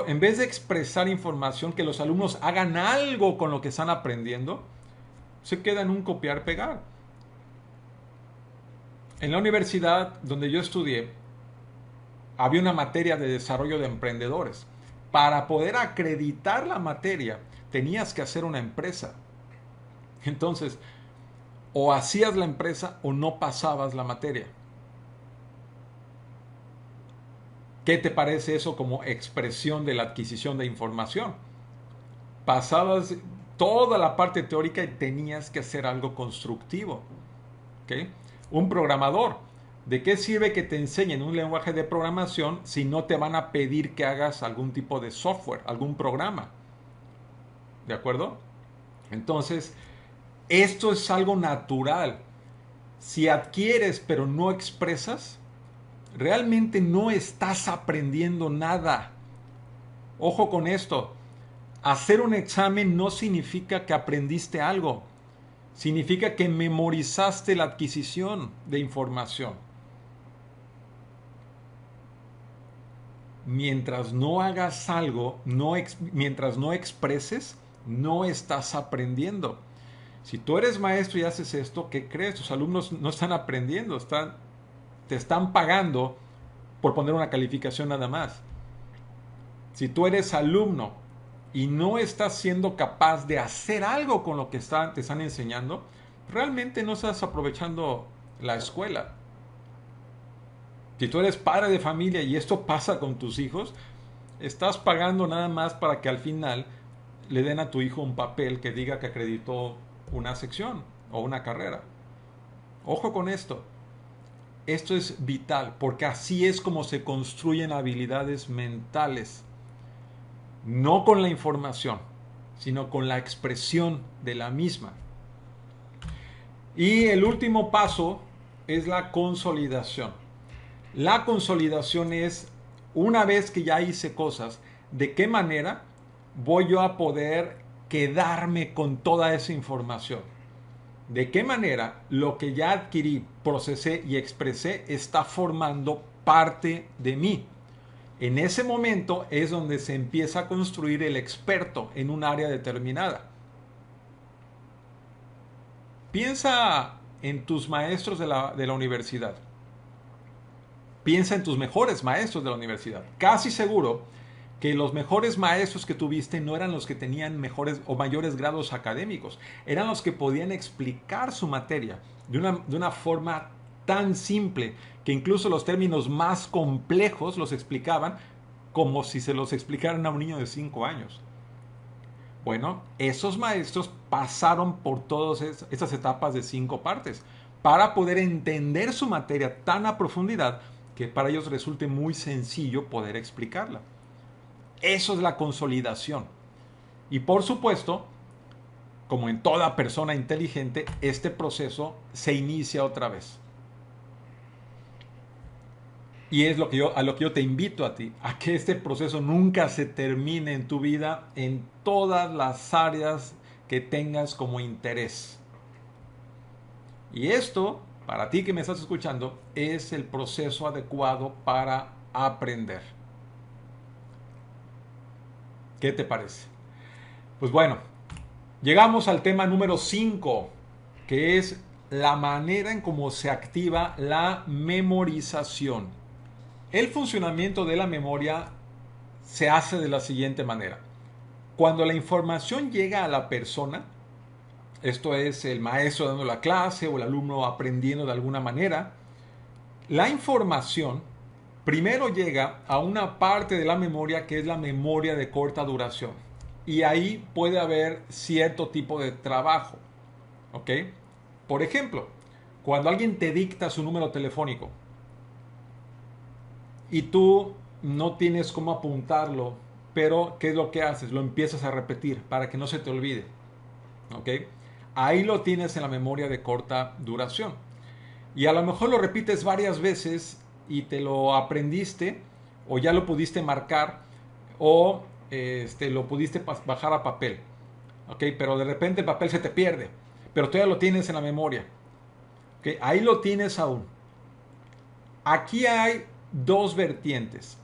En vez de expresar información, que los alumnos hagan algo con lo que están aprendiendo, se queda en un copiar-pegar. En la universidad donde yo estudié, había una materia de desarrollo de emprendedores. Para poder acreditar la materia, tenías que hacer una empresa. Entonces, o hacías la empresa o no pasabas la materia. ¿Qué te parece eso como expresión de la adquisición de información? Pasabas toda la parte teórica y tenías que hacer algo constructivo. ¿Okay? Un programador. ¿De qué sirve que te enseñen un lenguaje de programación si no te van a pedir que hagas algún tipo de software, algún programa? ¿De acuerdo? Entonces, esto es algo natural. Si adquieres pero no expresas, realmente no estás aprendiendo nada. Ojo con esto. Hacer un examen no significa que aprendiste algo. Significa que memorizaste la adquisición de información. Mientras no hagas algo, mientras no expreses, no estás aprendiendo. Si tú eres maestro y haces esto, ¿qué crees? Tus alumnos no están aprendiendo, te están pagando por poner una calificación nada más. Si tú eres alumno y no estás siendo capaz de hacer algo con lo que te están enseñando, realmente no estás aprovechando la escuela. Si tú eres padre de familia y esto pasa con tus hijos, estás pagando nada más para que al final le den a tu hijo un papel que diga que acreditó una sección o una carrera. Ojo con esto. Esto es vital porque así es como se construyen habilidades mentales. No con la información, sino con la expresión de la misma. Y el último paso es la consolidación. La consolidación es, una vez que ya hice cosas, ¿de qué manera voy yo a poder quedarme con toda esa información? ¿De qué manera lo que ya adquirí, procesé y expresé está formando parte de mí? En ese momento es donde se empieza a construir el experto en un área determinada. Piensa en tus maestros de la universidad. Piensa en tus mejores maestros de la universidad. Casi seguro que los mejores maestros que tuviste no eran los que tenían mejores o mayores grados académicos. Eran los que podían explicar su materia de una forma tan simple que incluso los términos más complejos los explicaban como si se los explicaran a un niño de 5 años. Bueno, esos maestros pasaron por todas esas etapas de 5 partes para poder entender su materia tan a profundidad que para ellos resulte muy sencillo poder explicarla. Eso es la consolidación. Y por supuesto, como en toda persona inteligente, este proceso se inicia otra vez. Y es a lo que yo te invito a ti, a que este proceso nunca se termine en tu vida en todas las áreas que tengas como interés. Y esto, para ti que me estás escuchando, es el proceso adecuado para aprender. ¿Qué te parece? Pues bueno, llegamos al tema número 5, que es la manera en cómo se activa la memorización. El funcionamiento de la memoria se hace de la siguiente manera. Cuando la información llega a la persona, esto es el maestro dando la clase o el alumno aprendiendo de alguna manera, la información primero llega a una parte de la memoria que es la memoria de corta duración. Y ahí puede haber cierto tipo de trabajo. ¿Ok? Por ejemplo, cuando alguien te dicta su número telefónico y tú no tienes cómo apuntarlo, pero ¿qué es lo que haces? Lo empiezas a repetir para que no se te olvide. ¿Ok? Ahí lo tienes en la memoria de corta duración. Y a lo mejor lo repites varias veces y te lo aprendiste o ya lo pudiste marcar o lo pudiste bajar a papel. ¿Ok? Pero de repente el papel se te pierde, pero todavía lo tienes en la memoria. ¿Ok? Ahí lo tienes aún. Aquí hay dos vertientes.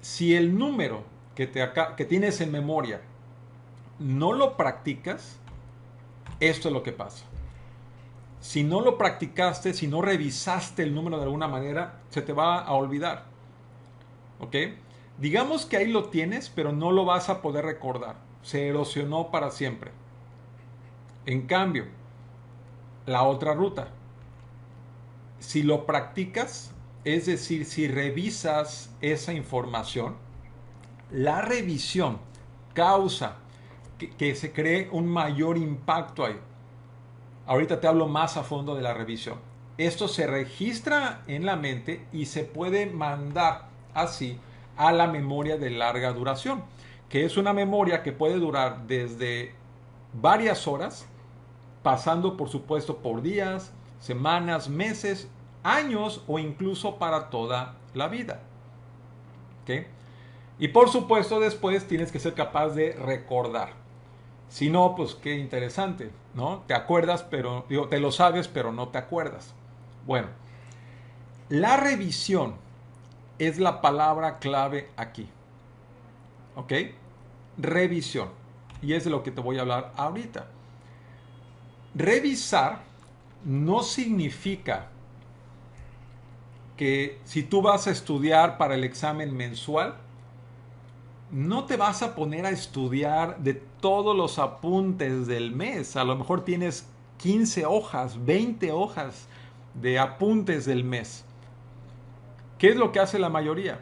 Si el número que tienes en memoria no lo practicas, esto es lo que pasa. Si no lo practicaste, si no revisaste el número de alguna manera, se te va a olvidar. ¿Ok? Digamos que ahí lo tienes, pero no lo vas a poder recordar. Se erosionó para siempre. En cambio, la otra ruta. Si lo practicas, es decir, si revisas esa información, la revisión causa que se cree un mayor impacto ahí. Ahorita te hablo más a fondo de la revisión. Esto se registra en la mente y se puede mandar así a la memoria de larga duración, que es una memoria que puede durar desde varias horas, pasando por supuesto por días, semanas, meses, años o incluso para toda la vida. ¿Ok? Y por supuesto después tienes que ser capaz de recordar. Si no, pues qué interesante, ¿no? Te acuerdas, pero digo, te lo sabes, pero no te acuerdas. Bueno, la revisión es la palabra clave aquí. ¿Ok? Revisión. Y es de lo que te voy a hablar ahorita. Revisar no significa que si tú vas a estudiar para el examen mensual, no te vas a poner a estudiar de todos los apuntes del mes. A lo mejor tienes 15 hojas, 20 hojas de apuntes del mes. ¿Qué es lo que hace la mayoría?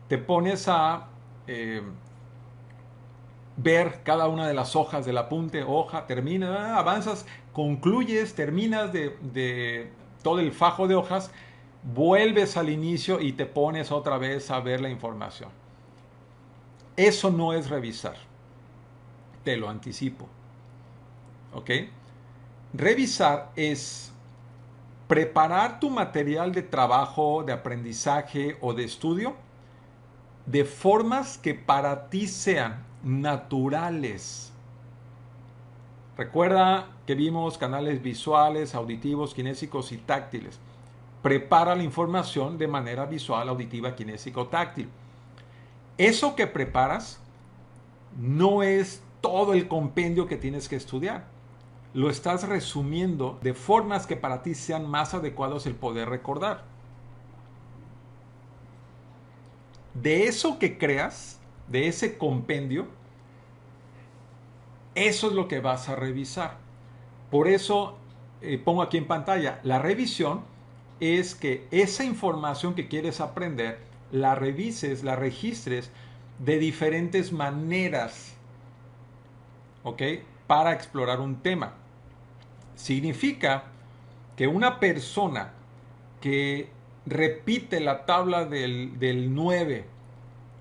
Te pones a ver cada una de las hojas del apunte, hoja, termina, avanzas, concluyes, terminas de todo el fajo de hojas, vuelves al inicio y te pones otra vez a ver la información. Eso no es revisar, te lo anticipo. ¿Ok? Revisar es preparar tu material de trabajo, de aprendizaje o de estudio de formas que para ti sean naturales. Recuerda que vimos canales visuales, auditivos, kinésicos y táctiles. Prepara la información de manera visual, auditiva, kinésica o táctil. Eso que preparas no es todo el compendio que tienes que estudiar. Lo estás resumiendo de formas que para ti sean más adecuados el poder recordar. De eso que creas, de ese compendio, eso es lo que vas a revisar. Por eso pongo aquí en pantalla, la revisión es que esa información que quieres aprender, la revises, la registres de diferentes maneras, ¿ok? Para explorar un tema. Significa que una persona que repite la tabla del 9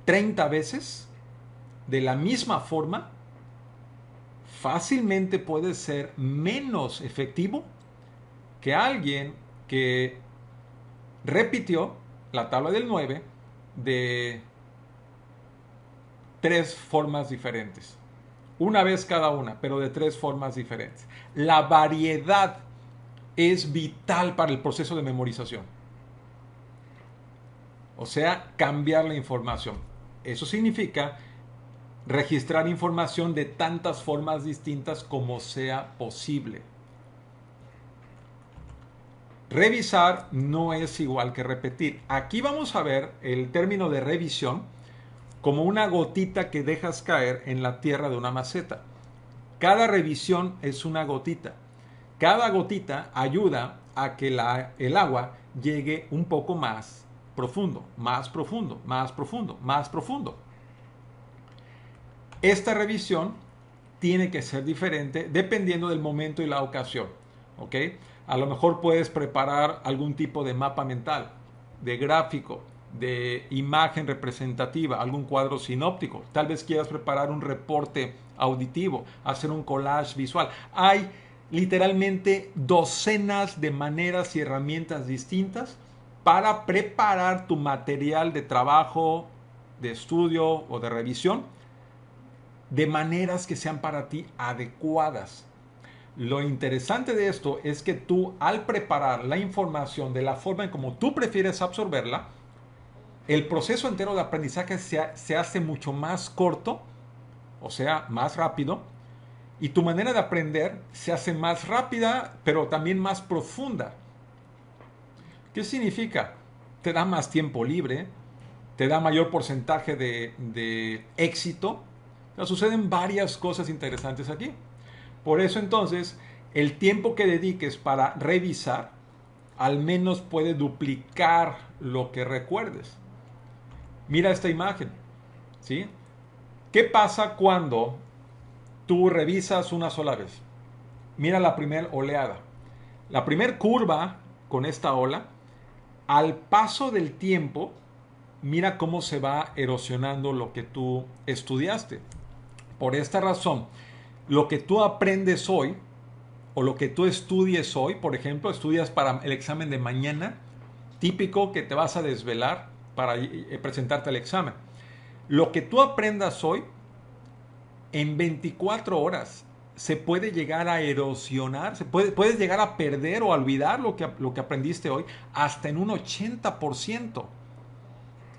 30 veces, de la misma forma, fácilmente puede ser menos efectivo que alguien que repitió la tabla del 9 de 3 formas diferentes. Una vez cada una, pero de 3 formas diferentes. La variedad es vital para el proceso de memorización. O sea, cambiar la información. Eso significa registrar información de tantas formas distintas como sea posible. Revisar no es igual que repetir. Aquí vamos a ver el término de revisión como una gotita que dejas caer en la tierra de una maceta. Cada revisión es una gotita. Cada gotita ayuda a que el agua llegue un poco más profundo, más profundo, más profundo, más profundo. Esta revisión tiene que ser diferente dependiendo del momento y la ocasión. ¿Ok? A lo mejor puedes preparar algún tipo de mapa mental, de gráfico, de imagen representativa, algún cuadro sinóptico. Tal vez quieras preparar un reporte auditivo, hacer un collage visual. Hay literalmente docenas de maneras y herramientas distintas para preparar tu material de trabajo, de estudio o de revisión de maneras que sean para ti adecuadas. Lo interesante de esto es que tú, al preparar la información de la forma en como tú prefieres absorberla, el proceso entero de aprendizaje se hace mucho más corto, o sea, más rápido, y tu manera de aprender se hace más rápida, pero también más profunda. ¿Qué significa? Te da más tiempo libre, te da mayor porcentaje de éxito. O sea, suceden varias cosas interesantes aquí. Por eso entonces, el tiempo que dediques para revisar, al menos puede duplicar lo que recuerdes. Mira esta imagen, ¿sí? ¿Qué pasa cuando tú revisas una sola vez? Mira la primera oleada. La primera curva con esta ola, al paso del tiempo, mira cómo se va erosionando lo que tú estudiaste. Por esta razón, lo que tú aprendes hoy o lo que tú estudies hoy, por ejemplo, estudias para el examen de mañana, típico que te vas a desvelar para presentarte al examen. Lo que tú aprendas hoy, en 24 horas, se puede llegar a erosionar, puedes llegar a perder o a olvidar lo que aprendiste hoy hasta en un 80%.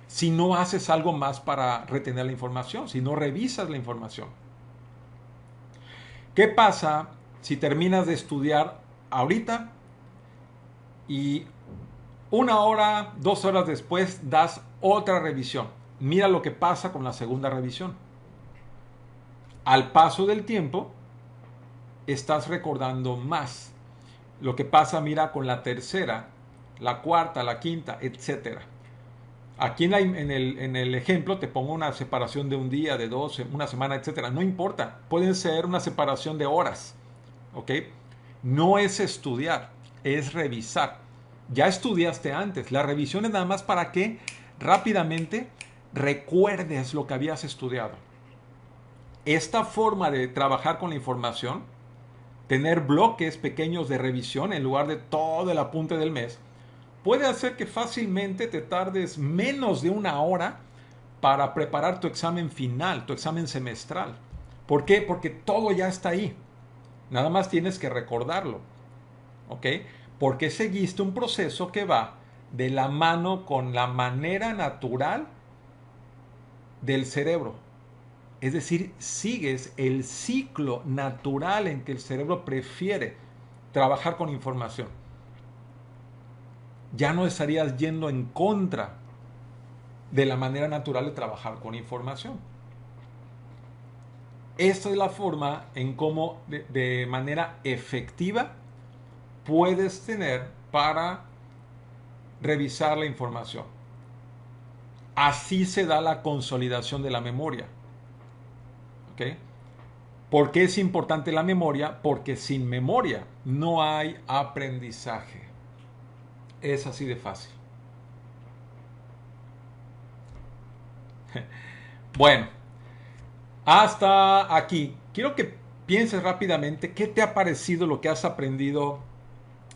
Si no haces algo más para retener la información, si no revisas la información. ¿Qué pasa si terminas de estudiar ahorita y 1 hora, 2 horas después das otra revisión? Mira lo que pasa con la segunda revisión. Al paso del tiempo, estás recordando más. Lo que pasa, mira, con la tercera, la cuarta, la quinta, etc. Aquí en el ejemplo te pongo una separación de un día, de 12, una semana, etc. No importa, pueden ser una separación de horas. ¿Ok? No es estudiar, es revisar. Ya estudiaste antes. La revisión es nada más para que rápidamente recuerdes lo que habías estudiado. Esta forma de trabajar con la información, tener bloques pequeños de revisión en lugar de todo el apunte del mes, puede hacer que fácilmente te tardes menos de 1 hora para preparar tu examen final, tu examen semestral. ¿Por qué? Porque todo ya está ahí. Nada más tienes que recordarlo. ¿Ok? Porque seguiste un proceso que va de la mano con la manera natural del cerebro. Es decir, sigues el ciclo natural en que el cerebro prefiere trabajar con información. Ya no estarías yendo en contra de la manera natural de trabajar con información. Esta es la forma en cómo de manera efectiva puedes tener para revisar la información. Así se da la consolidación de la memoria. ¿Ok? ¿Por qué es importante la memoria? Porque sin memoria no hay aprendizaje. Es así de fácil. Bueno, hasta aquí. Quiero que pienses rápidamente qué te ha parecido lo que has aprendido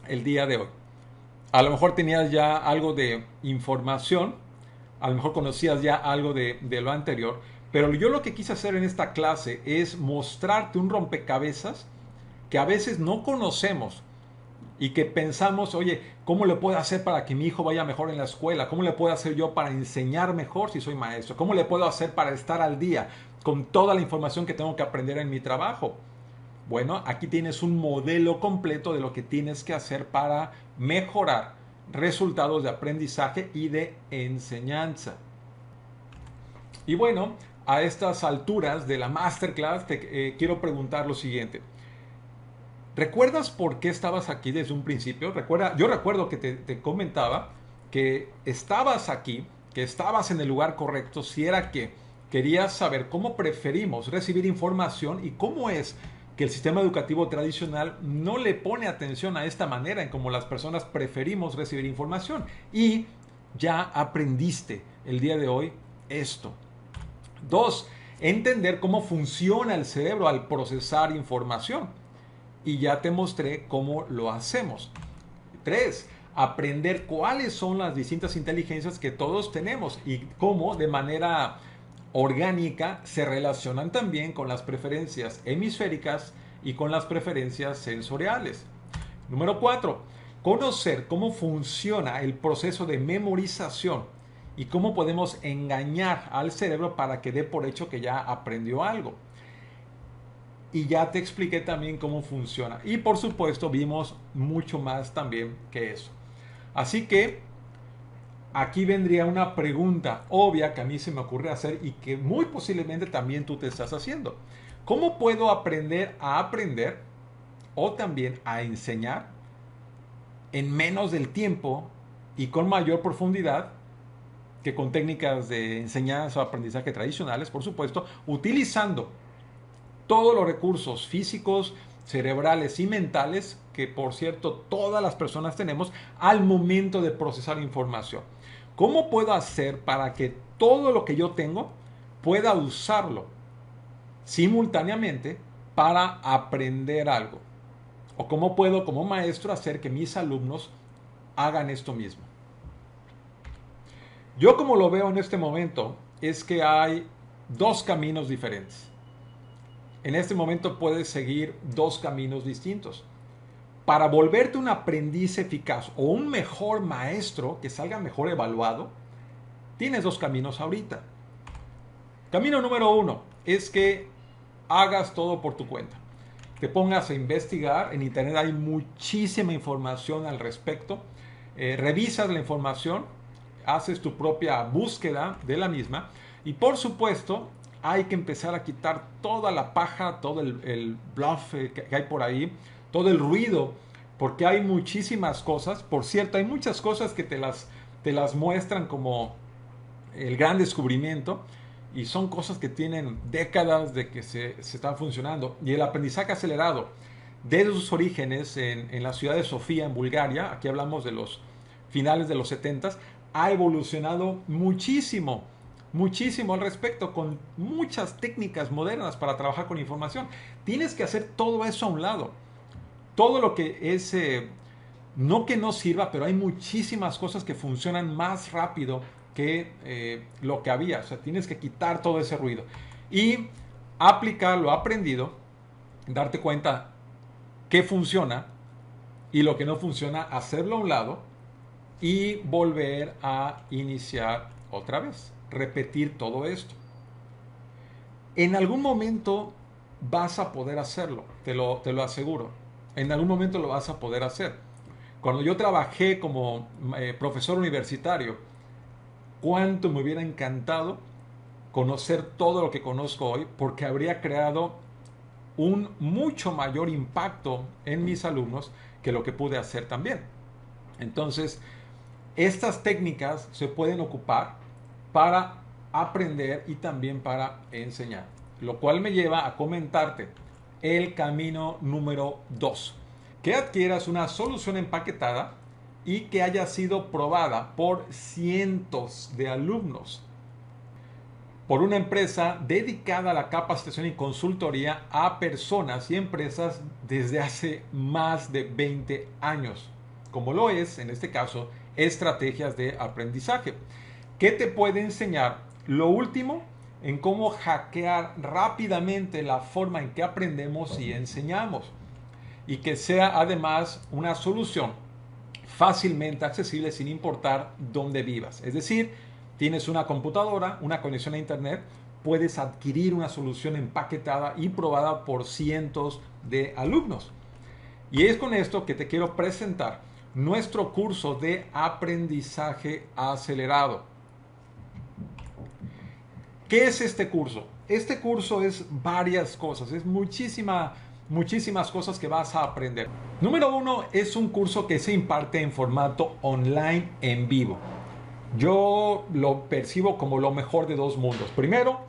el día de hoy. A lo mejor tenías ya algo de información, a lo mejor conocías ya algo de lo anterior, pero yo lo que quise hacer en esta clase es mostrarte un rompecabezas que a veces no conocemos y que pensamos, oye, ¿cómo le puedo hacer para que mi hijo vaya mejor en la escuela? ¿Cómo le puedo hacer yo para enseñar mejor si soy maestro? ¿Cómo le puedo hacer para estar al día con toda la información que tengo que aprender en mi trabajo? Bueno, aquí tienes un modelo completo de lo que tienes que hacer para mejorar resultados de aprendizaje y de enseñanza. Y bueno, a estas alturas de la masterclass te quiero preguntar lo siguiente. ¿Recuerdas por qué estabas aquí desde un principio? Yo recuerdo que te comentaba que estabas aquí, que estabas en el lugar correcto, si era que querías saber cómo preferimos recibir información y cómo es que el sistema educativo tradicional no le pone atención a esta manera en cómo las personas preferimos recibir información. Y ya aprendiste el día de hoy esto. Dos, entender cómo funciona el cerebro al procesar información. Y ya te mostré cómo lo hacemos. 3. Aprender cuáles son las distintas inteligencias que todos tenemos y cómo de manera orgánica se relacionan también con las preferencias hemisféricas y con las preferencias sensoriales. Número 4. Conocer cómo funciona el proceso de memorización y cómo podemos engañar al cerebro para que dé por hecho que ya aprendió algo. Y ya te expliqué también cómo funciona. Y por supuesto vimos mucho más también que eso. Así que aquí vendría una pregunta obvia que a mí se me ocurre hacer y que muy posiblemente también tú te estás haciendo. ¿Cómo puedo aprender a aprender o también a enseñar en menos del tiempo y con mayor profundidad que con técnicas de enseñanza o aprendizaje tradicionales, por supuesto, utilizando todos los recursos físicos, cerebrales y mentales que, por cierto, todas las personas tenemos al momento de procesar información? ¿Cómo puedo hacer para que todo lo que yo tengo pueda usarlo simultáneamente para aprender algo? ¿O cómo puedo como maestro hacer que mis alumnos hagan esto mismo? Yo como lo veo en este momento es que hay dos caminos diferentes. En este momento puedes seguir dos caminos distintos. Para volverte un aprendiz eficaz o un mejor maestro que salga mejor evaluado, tienes dos caminos ahorita. Camino número 1 es que hagas todo por tu cuenta. Te pongas a investigar. En internet hay muchísima información al respecto. Revisas la información, haces tu propia búsqueda de la misma y por supuesto hay que empezar a quitar toda la paja, todo el bluff que hay por ahí, todo el ruido, porque hay muchísimas cosas. Por cierto, hay muchas cosas que te las muestran como el gran descubrimiento y son cosas que tienen décadas de que se están funcionando. Y el aprendizaje acelerado, desde sus orígenes en la ciudad de Sofía, en Bulgaria, aquí hablamos de los finales de los 70, ha evolucionado muchísimo, muchísimo al respecto, con muchas técnicas modernas para trabajar con información. Tienes que hacer todo eso a un lado. Todo lo que es, no que no sirva, pero hay muchísimas cosas que funcionan más rápido que lo que había. O sea, tienes que quitar todo ese ruido y aplicar lo aprendido, darte cuenta qué funciona y lo que no funciona, hacerlo a un lado y volver a iniciar otra vez, repetir todo esto. En algún momento vas a poder hacerlo, te lo aseguro. En algún momento lo vas a poder hacer. Cuando yo trabajé como profesor universitario, cuánto me hubiera encantado conocer todo lo que conozco hoy, porque habría creado un mucho mayor impacto en mis alumnos que lo que pude hacer también. Entonces, estas técnicas se pueden ocupar para aprender y también para enseñar, lo cual me lleva a comentarte el camino número 2, que adquieras una solución empaquetada y que haya sido probada por cientos de alumnos por una empresa dedicada a la capacitación y consultoría a personas y empresas desde hace más de 20 años, como lo es, en este caso, estrategias de aprendizaje, que te puede enseñar lo último en cómo hackear rápidamente la forma en que aprendemos y enseñamos, y que sea además una solución fácilmente accesible sin importar dónde vivas. Es decir, tienes una computadora, una conexión a internet, puedes adquirir una solución empaquetada y probada por cientos de alumnos. Y es con esto que te quiero presentar nuestro curso de aprendizaje acelerado. ¿Qué es este curso? Este curso es varias cosas, es muchísimas cosas que vas a aprender. Número uno, es un curso que se imparte en formato online en vivo. Yo lo percibo como lo mejor de dos mundos. Primero,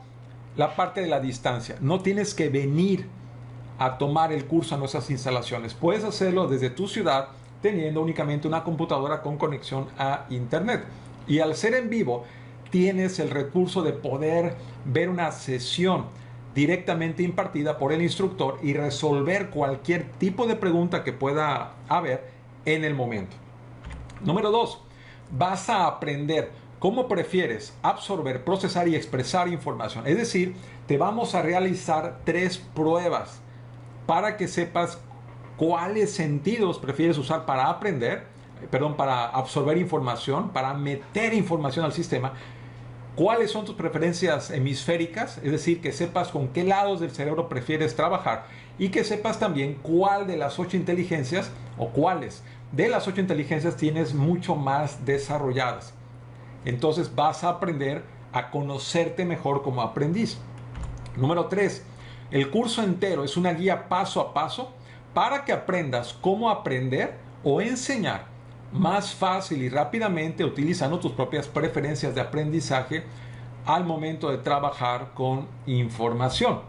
la parte de la distancia. No tienes que venir a tomar el curso a nuestras instalaciones. Puedes hacerlo desde tu ciudad teniendo únicamente una computadora con conexión a internet. Y al ser en vivo, tienes el recurso de poder ver una sesión directamente impartida por el instructor y resolver cualquier tipo de pregunta que pueda haber en el momento. Número 2, vas a aprender cómo prefieres absorber, procesar y expresar información. Es decir, te vamos a realizar 3 pruebas para que sepas cuáles sentidos prefieres usar para para absorber información, para meter información al sistema. ¿Cuáles son tus preferencias hemisféricas? Es decir, que sepas con qué lados del cerebro prefieres trabajar y que sepas también cuál de las 8 inteligencias o cuáles de las 8 inteligencias tienes mucho más desarrolladas. Entonces vas a aprender a conocerte mejor como aprendiz. Número 3, el curso entero es una guía paso a paso para que aprendas cómo aprender o enseñar más fácil y rápidamente utilizando tus propias preferencias de aprendizaje al momento de trabajar con información.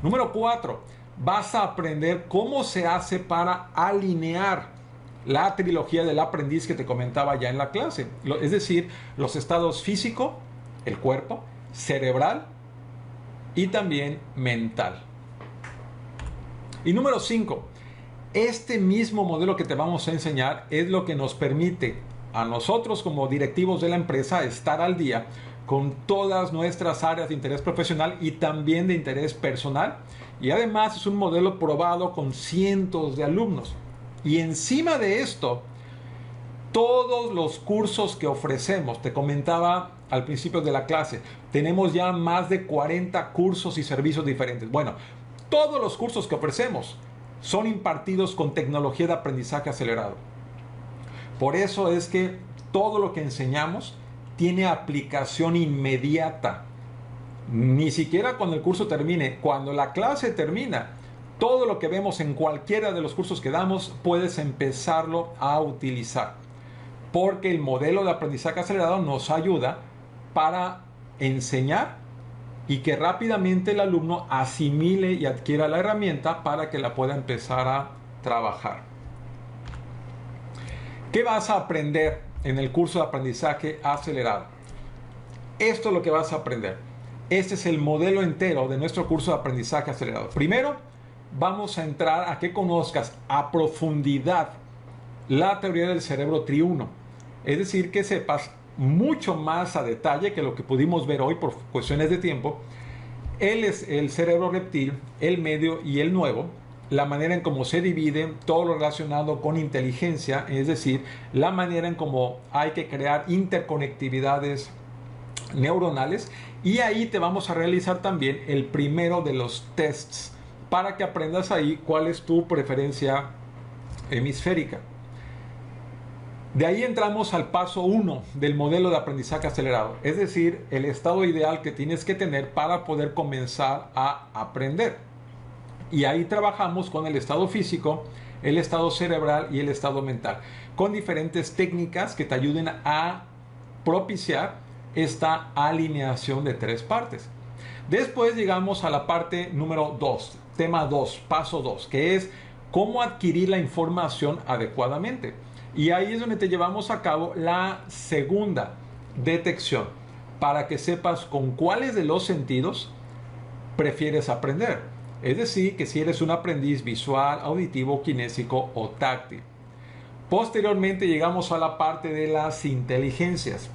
Número 4, vas a aprender cómo se hace para alinear la trilogía del aprendiz que te comentaba ya en la clase. Es decir, los estados físico, el cuerpo, cerebral y también mental. Y número 5, este mismo modelo que te vamos a enseñar es lo que nos permite a nosotros como directivos de la empresa estar al día con todas nuestras áreas de interés profesional y también de interés personal. Y además es un modelo probado con cientos de alumnos. Y encima de esto, todos los cursos que ofrecemos, te comentaba al principio de la clase, tenemos ya más de 40 cursos y servicios diferentes. Bueno, todos los cursos que ofrecemos son impartidos con tecnología de aprendizaje acelerado. Por eso es que todo lo que enseñamos tiene aplicación inmediata. Ni siquiera cuando el curso termine, cuando la clase termina, todo lo que vemos en cualquiera de los cursos que damos, puedes empezarlo a utilizar. Porque el modelo de aprendizaje acelerado nos ayuda para enseñar y que rápidamente el alumno asimile y adquiera la herramienta para que la pueda empezar a trabajar. ¿Qué vas a aprender en el curso de aprendizaje acelerado? Esto es lo que vas a aprender. Este es el modelo entero de nuestro curso de aprendizaje acelerado. Primero, vamos a entrar a que conozcas a profundidad la teoría del cerebro triuno. Es decir, que sepas mucho más a detalle que lo que pudimos ver hoy por cuestiones de tiempo. Él es el cerebro reptil, el medio y el nuevo, la manera en cómo se divide, todo lo relacionado con inteligencia, es decir, la manera en cómo hay que crear interconectividades neuronales, y ahí te vamos a realizar también el primero de los tests para que aprendas ahí cuál es tu preferencia hemisférica. De ahí entramos al paso 1 del modelo de aprendizaje acelerado, es decir, el estado ideal que tienes que tener para poder comenzar a aprender. Y ahí trabajamos con el estado físico, el estado cerebral y el estado mental, con diferentes técnicas que te ayuden a propiciar esta alineación de 3 partes. Después llegamos a la parte número 2, tema 2, paso 2, que es cómo adquirir la información adecuadamente. Y ahí es donde te llevamos a cabo la segunda detección, para que sepas con cuáles de los sentidos prefieres aprender. Es decir, que si eres un aprendiz visual, auditivo, kinésico o táctil. Posteriormente llegamos a la parte de las inteligencias,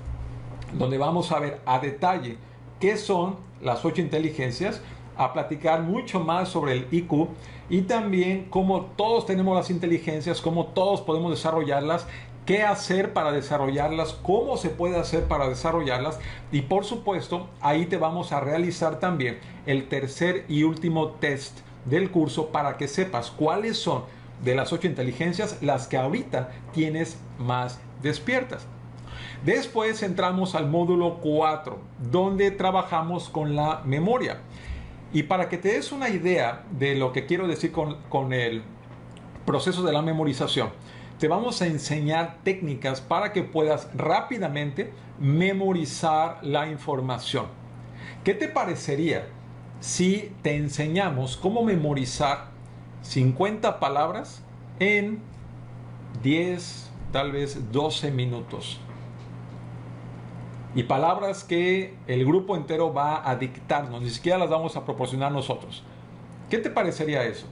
donde vamos a ver a detalle qué son las 8 inteligencias, a platicar mucho más sobre el IQ y también cómo todos tenemos las inteligencias, cómo todos podemos desarrollarlas, qué hacer para desarrollarlas, cómo se puede hacer para desarrollarlas y por supuesto ahí te vamos a realizar también el tercer y último test del curso para que sepas cuáles son de las 8 inteligencias las que ahorita tienes más despiertas. Después entramos al módulo 4, donde trabajamos con la memoria. Y para que te des una idea de lo que quiero decir con el proceso de la memorización, te vamos a enseñar técnicas para que puedas rápidamente memorizar la información. ¿Qué te parecería si te enseñamos cómo memorizar 50 palabras en 10, tal vez 12 minutos? Y palabras que el grupo entero va a dictarnos, ni siquiera las vamos a proporcionar nosotros. ¿Qué te parecería eso?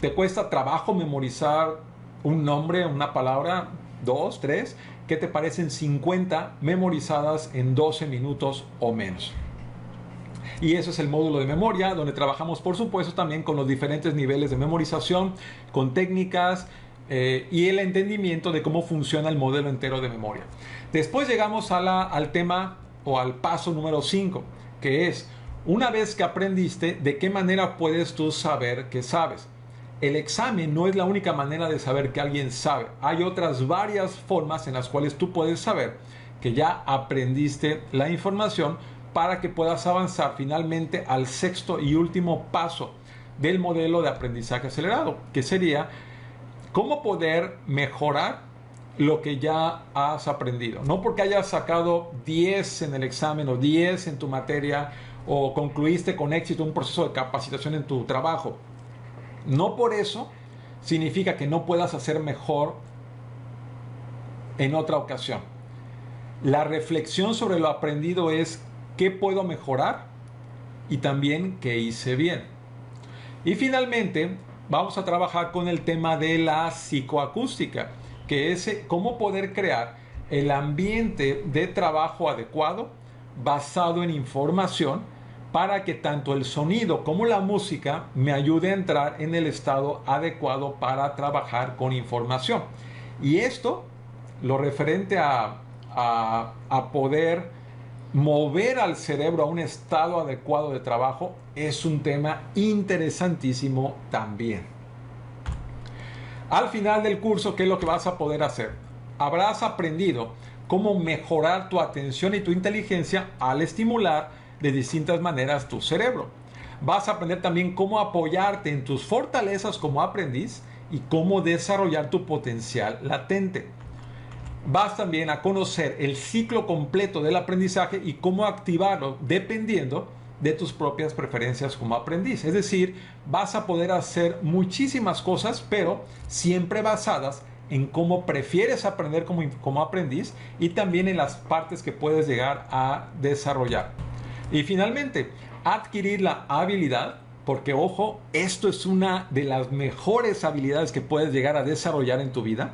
¿Te cuesta trabajo memorizar un nombre, una palabra, 2, 3? ¿Qué te parecen 50 memorizadas en 12 minutos o menos? Y eso es el módulo de memoria, donde trabajamos por supuesto también con los diferentes niveles de memorización, con técnicas y el entendimiento de cómo funciona el modelo entero de memoria. Después llegamos al tema o al paso número 5, que es, una vez que aprendiste, ¿de qué manera puedes tú saber que sabes? El examen no es la única manera de saber que alguien sabe. Hay otras varias formas en las cuales tú puedes saber que ya aprendiste la información para que puedas avanzar finalmente al sexto y último paso del modelo de aprendizaje acelerado, que sería cómo poder mejorar lo que ya has aprendido. No porque hayas sacado 10 en el examen o 10 en tu materia o concluiste con éxito un proceso de capacitación en tu trabajo. No por eso significa que no puedas hacer mejor en otra ocasión. La reflexión sobre lo aprendido es qué puedo mejorar y también qué hice bien. Y finalmente vamos a trabajar con el tema de la psicoacústica, que es cómo poder crear el ambiente de trabajo adecuado basado en información para que tanto el sonido como la música me ayude a entrar en el estado adecuado para trabajar con información. Y esto, lo referente a poder mover al cerebro a un estado adecuado de trabajo, es un tema interesantísimo también. Al final del curso, ¿qué es lo que vas a poder hacer? Habrás aprendido cómo mejorar tu atención y tu inteligencia al estimular de distintas maneras tu cerebro. Vas a aprender también cómo apoyarte en tus fortalezas como aprendiz y cómo desarrollar tu potencial latente. Vas también a conocer el ciclo completo del aprendizaje y cómo activarlo dependiendo de tus propias preferencias como aprendiz. Es decir, vas a poder hacer muchísimas cosas, pero siempre basadas en cómo prefieres aprender como aprendiz y también en las partes que puedes llegar a desarrollar. Y finalmente, adquirir la habilidad, porque ojo, esto es una de las mejores habilidades que puedes llegar a desarrollar en tu vida.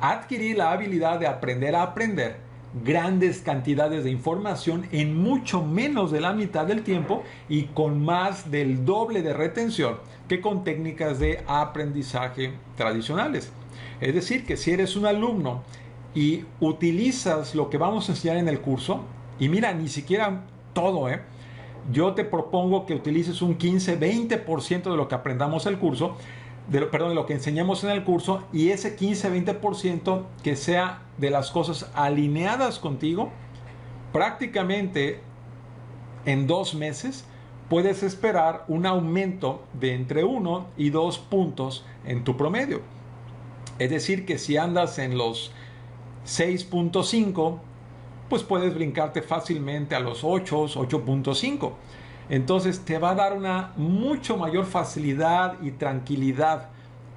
Adquirir la habilidad de aprender a aprender grandes cantidades de información en mucho menos de la mitad del tiempo y con más del doble de retención que con técnicas de aprendizaje tradicionales. Es decir, que si eres un alumno y utilizas lo que vamos a enseñar en el curso, y mira, ni siquiera todo, yo te propongo que utilices un 15-20% de lo que aprendamos en el curso, de lo que enseñemos en el curso, y ese 15-20% que sea de las cosas alineadas contigo. Prácticamente en 2 meses puedes esperar un aumento de entre 1 y 2 puntos en tu promedio. Es decir, que si andas en los 6.5, pues puedes brincarte fácilmente a los 8.5. Entonces te va a dar una mucho mayor facilidad y tranquilidad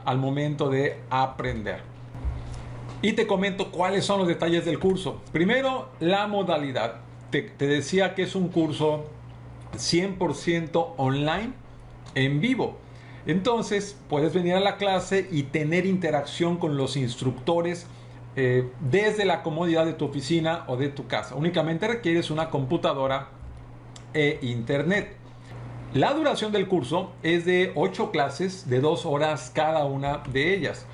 al momento de aprender. Y te comento cuáles son los detalles del curso. Primero, la modalidad. Te decía que es un curso 100% online, en vivo. Entonces puedes venir a la clase y tener interacción con los instructores desde la comodidad de tu oficina o de tu casa. Únicamente requieres una computadora e internet. La duración del curso es de 8 clases de 2 horas cada una de ellas.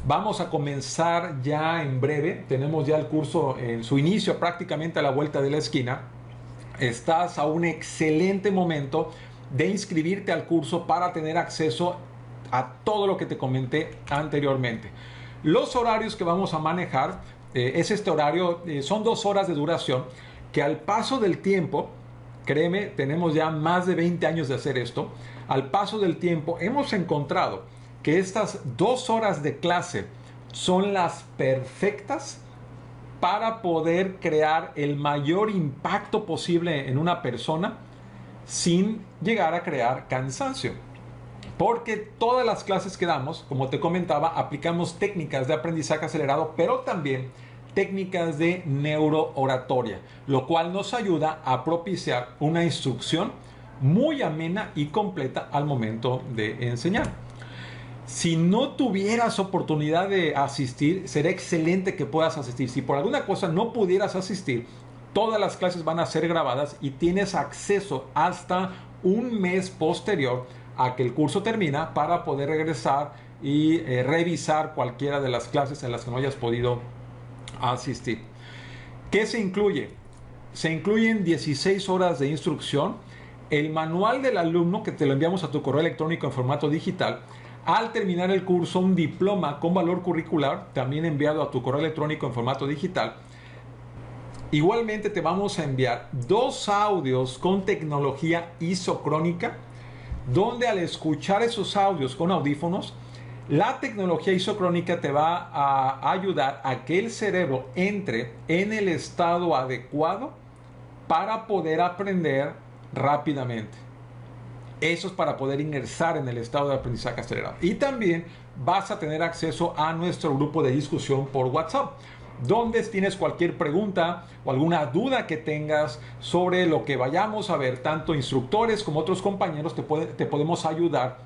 Vamos a comenzar ya en breve. Tenemos ya el curso en su inicio prácticamente a la vuelta de la esquina. Estás a un excelente momento de inscribirte al curso para tener acceso a todo lo que te comenté anteriormente. Los horarios que vamos a manejar es este horario, son 2 horas de duración que al paso del tiempo, créeme, tenemos ya más de 20 años de hacer esto, al paso del tiempo hemos encontrado que estas 2 horas de clase son las perfectas para poder crear el mayor impacto posible en una persona sin llegar a crear cansancio. Porque todas las clases que damos, como te comentaba, aplicamos técnicas de aprendizaje acelerado, pero también técnicas de neurooratoria, lo cual nos ayuda a propiciar una instrucción muy amena y completa al momento de enseñar. Si no tuvieras oportunidad de asistir, sería excelente que puedas asistir. Si por alguna cosa no pudieras asistir, todas las clases van a ser grabadas y tienes acceso hasta un mes posterior a que el curso termina para poder regresar y revisar cualquiera de las clases en las que no hayas podido asistir. ¿Qué se incluye? Se incluyen 16 horas de instrucción, el manual del alumno que te lo enviamos a tu correo electrónico en formato digital. Al terminar el curso, un diploma con valor curricular, también enviado a tu correo electrónico en formato digital. Igualmente te vamos a enviar 2 audios con tecnología isocrónica, donde al escuchar esos audios con audífonos, la tecnología isocrónica te va a ayudar a que el cerebro entre en el estado adecuado para poder aprender rápidamente. Eso es para poder ingresar en el estado de aprendizaje acelerado. Y también vas a tener acceso a nuestro grupo de discusión por WhatsApp, donde tienes cualquier pregunta o alguna duda que tengas sobre lo que vayamos a ver, tanto instructores como otros compañeros te podemos ayudar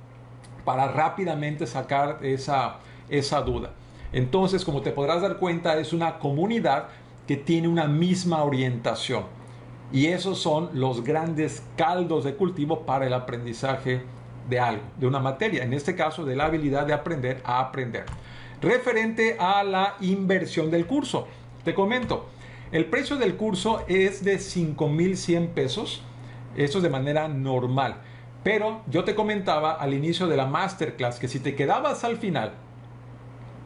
para rápidamente sacar esa duda. Entonces, como te podrás dar cuenta, es una comunidad que tiene una misma orientación. Y esos son los grandes caldos de cultivo para el aprendizaje de algo, de una materia, en este caso de la habilidad de aprender a aprender. Referente a la inversión del curso, te comento, el precio del curso es de 5,100 pesos, eso es de manera normal, pero yo te comentaba al inicio de la masterclass que si te quedabas al final,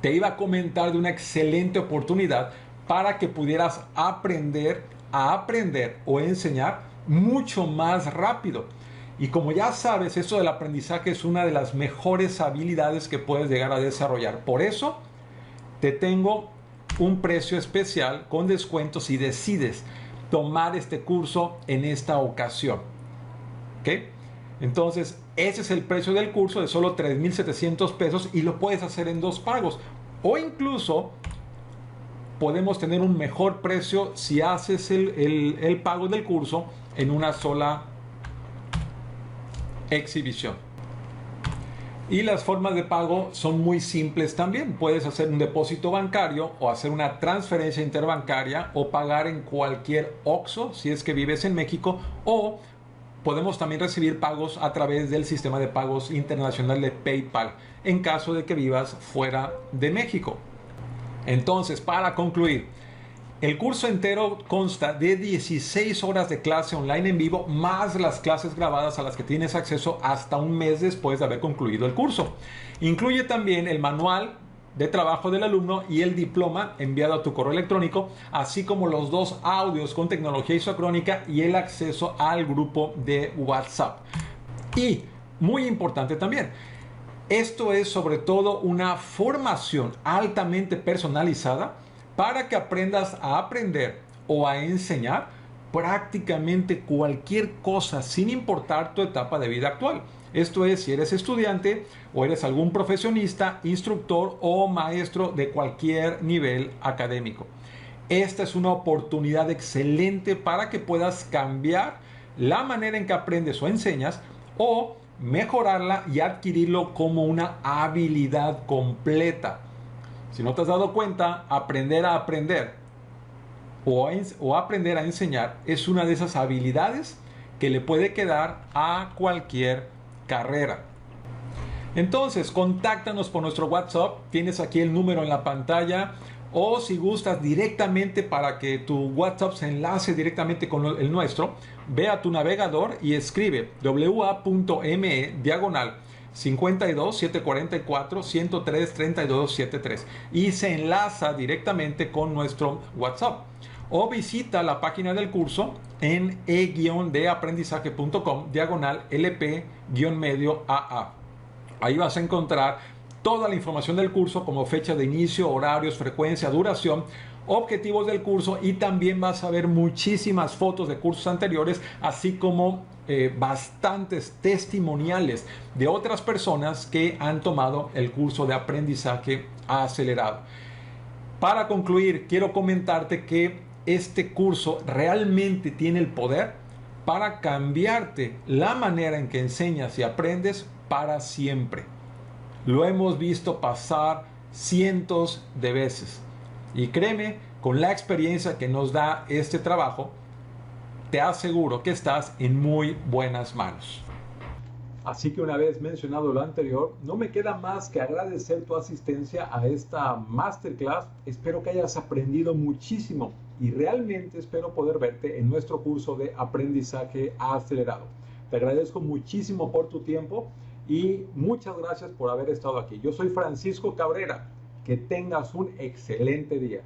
te iba a comentar de una excelente oportunidad para que pudieras aprender a aprender o enseñar mucho más rápido. Y como ya sabes, esto del aprendizaje es una de las mejores habilidades que puedes llegar a desarrollar. Por eso te tengo un precio especial con descuento si decides tomar este curso en esta ocasión. ¿Ok? Entonces, ese es el precio del curso de solo 3,700 pesos y lo puedes hacer en 2 pagos. O incluso podemos tener un mejor precio si haces el pago del curso en una sola exhibición. Y las formas de pago son muy simples también. Puedes hacer un depósito bancario o hacer una transferencia interbancaria o pagar en cualquier OXXO si es que vives en México, o podemos también recibir pagos a través del sistema de pagos internacional de PayPal en caso de que vivas fuera de México. Entonces, para concluir, el curso entero consta de 16 horas de clase online en vivo, más las clases grabadas a las que tienes acceso hasta un mes después de haber concluido el curso. Incluye también el manual de trabajo del alumno y el diploma enviado a tu correo electrónico, así como los 2 audios con tecnología isocrónica y el acceso al grupo de WhatsApp. Y, muy importante también, esto es sobre todo una formación altamente personalizada para que aprendas a aprender o a enseñar prácticamente cualquier cosa sin importar tu etapa de vida actual. Esto es, si eres estudiante o eres algún profesionista, instructor o maestro de cualquier nivel académico. Esta es una oportunidad excelente para que puedas cambiar la manera en que aprendes o enseñas, o mejorarla y adquirirlo como una habilidad completa. Si no te has dado cuenta, aprender a aprender o aprender a enseñar es una de esas habilidades que le puede quedar a cualquier carrera. Entonces, contáctanos por nuestro WhatsApp. Tienes aquí el número en la pantalla. O si gustas directamente para que tu WhatsApp se enlace directamente con el nuestro, ve a tu navegador y escribe wa.me/52 744 103 3273 y se enlaza directamente con nuestro WhatsApp. O visita la página del curso en e-deaprendizaje.com/LP-medio-AA. Ahí vas a encontrar toda la información del curso como fecha de inicio, horarios, frecuencia, duración, objetivos del curso y también vas a ver muchísimas fotos de cursos anteriores, así como bastantes testimoniales de otras personas que han tomado el curso de aprendizaje acelerado. Para concluir, quiero comentarte que este curso realmente tiene el poder para cambiarte la manera en que enseñas y aprendes para siempre. Lo hemos visto pasar cientos de veces. Y créeme, con la experiencia que nos da este trabajo, te aseguro que estás en muy buenas manos. Así que una vez mencionado lo anterior, no me queda más que agradecer tu asistencia a esta masterclass. Espero que hayas aprendido muchísimo y realmente espero poder verte en nuestro curso de aprendizaje acelerado. Te agradezco muchísimo por tu tiempo y muchas gracias por haber estado aquí. Yo soy Francisco Cabrera. Que tengas un excelente día.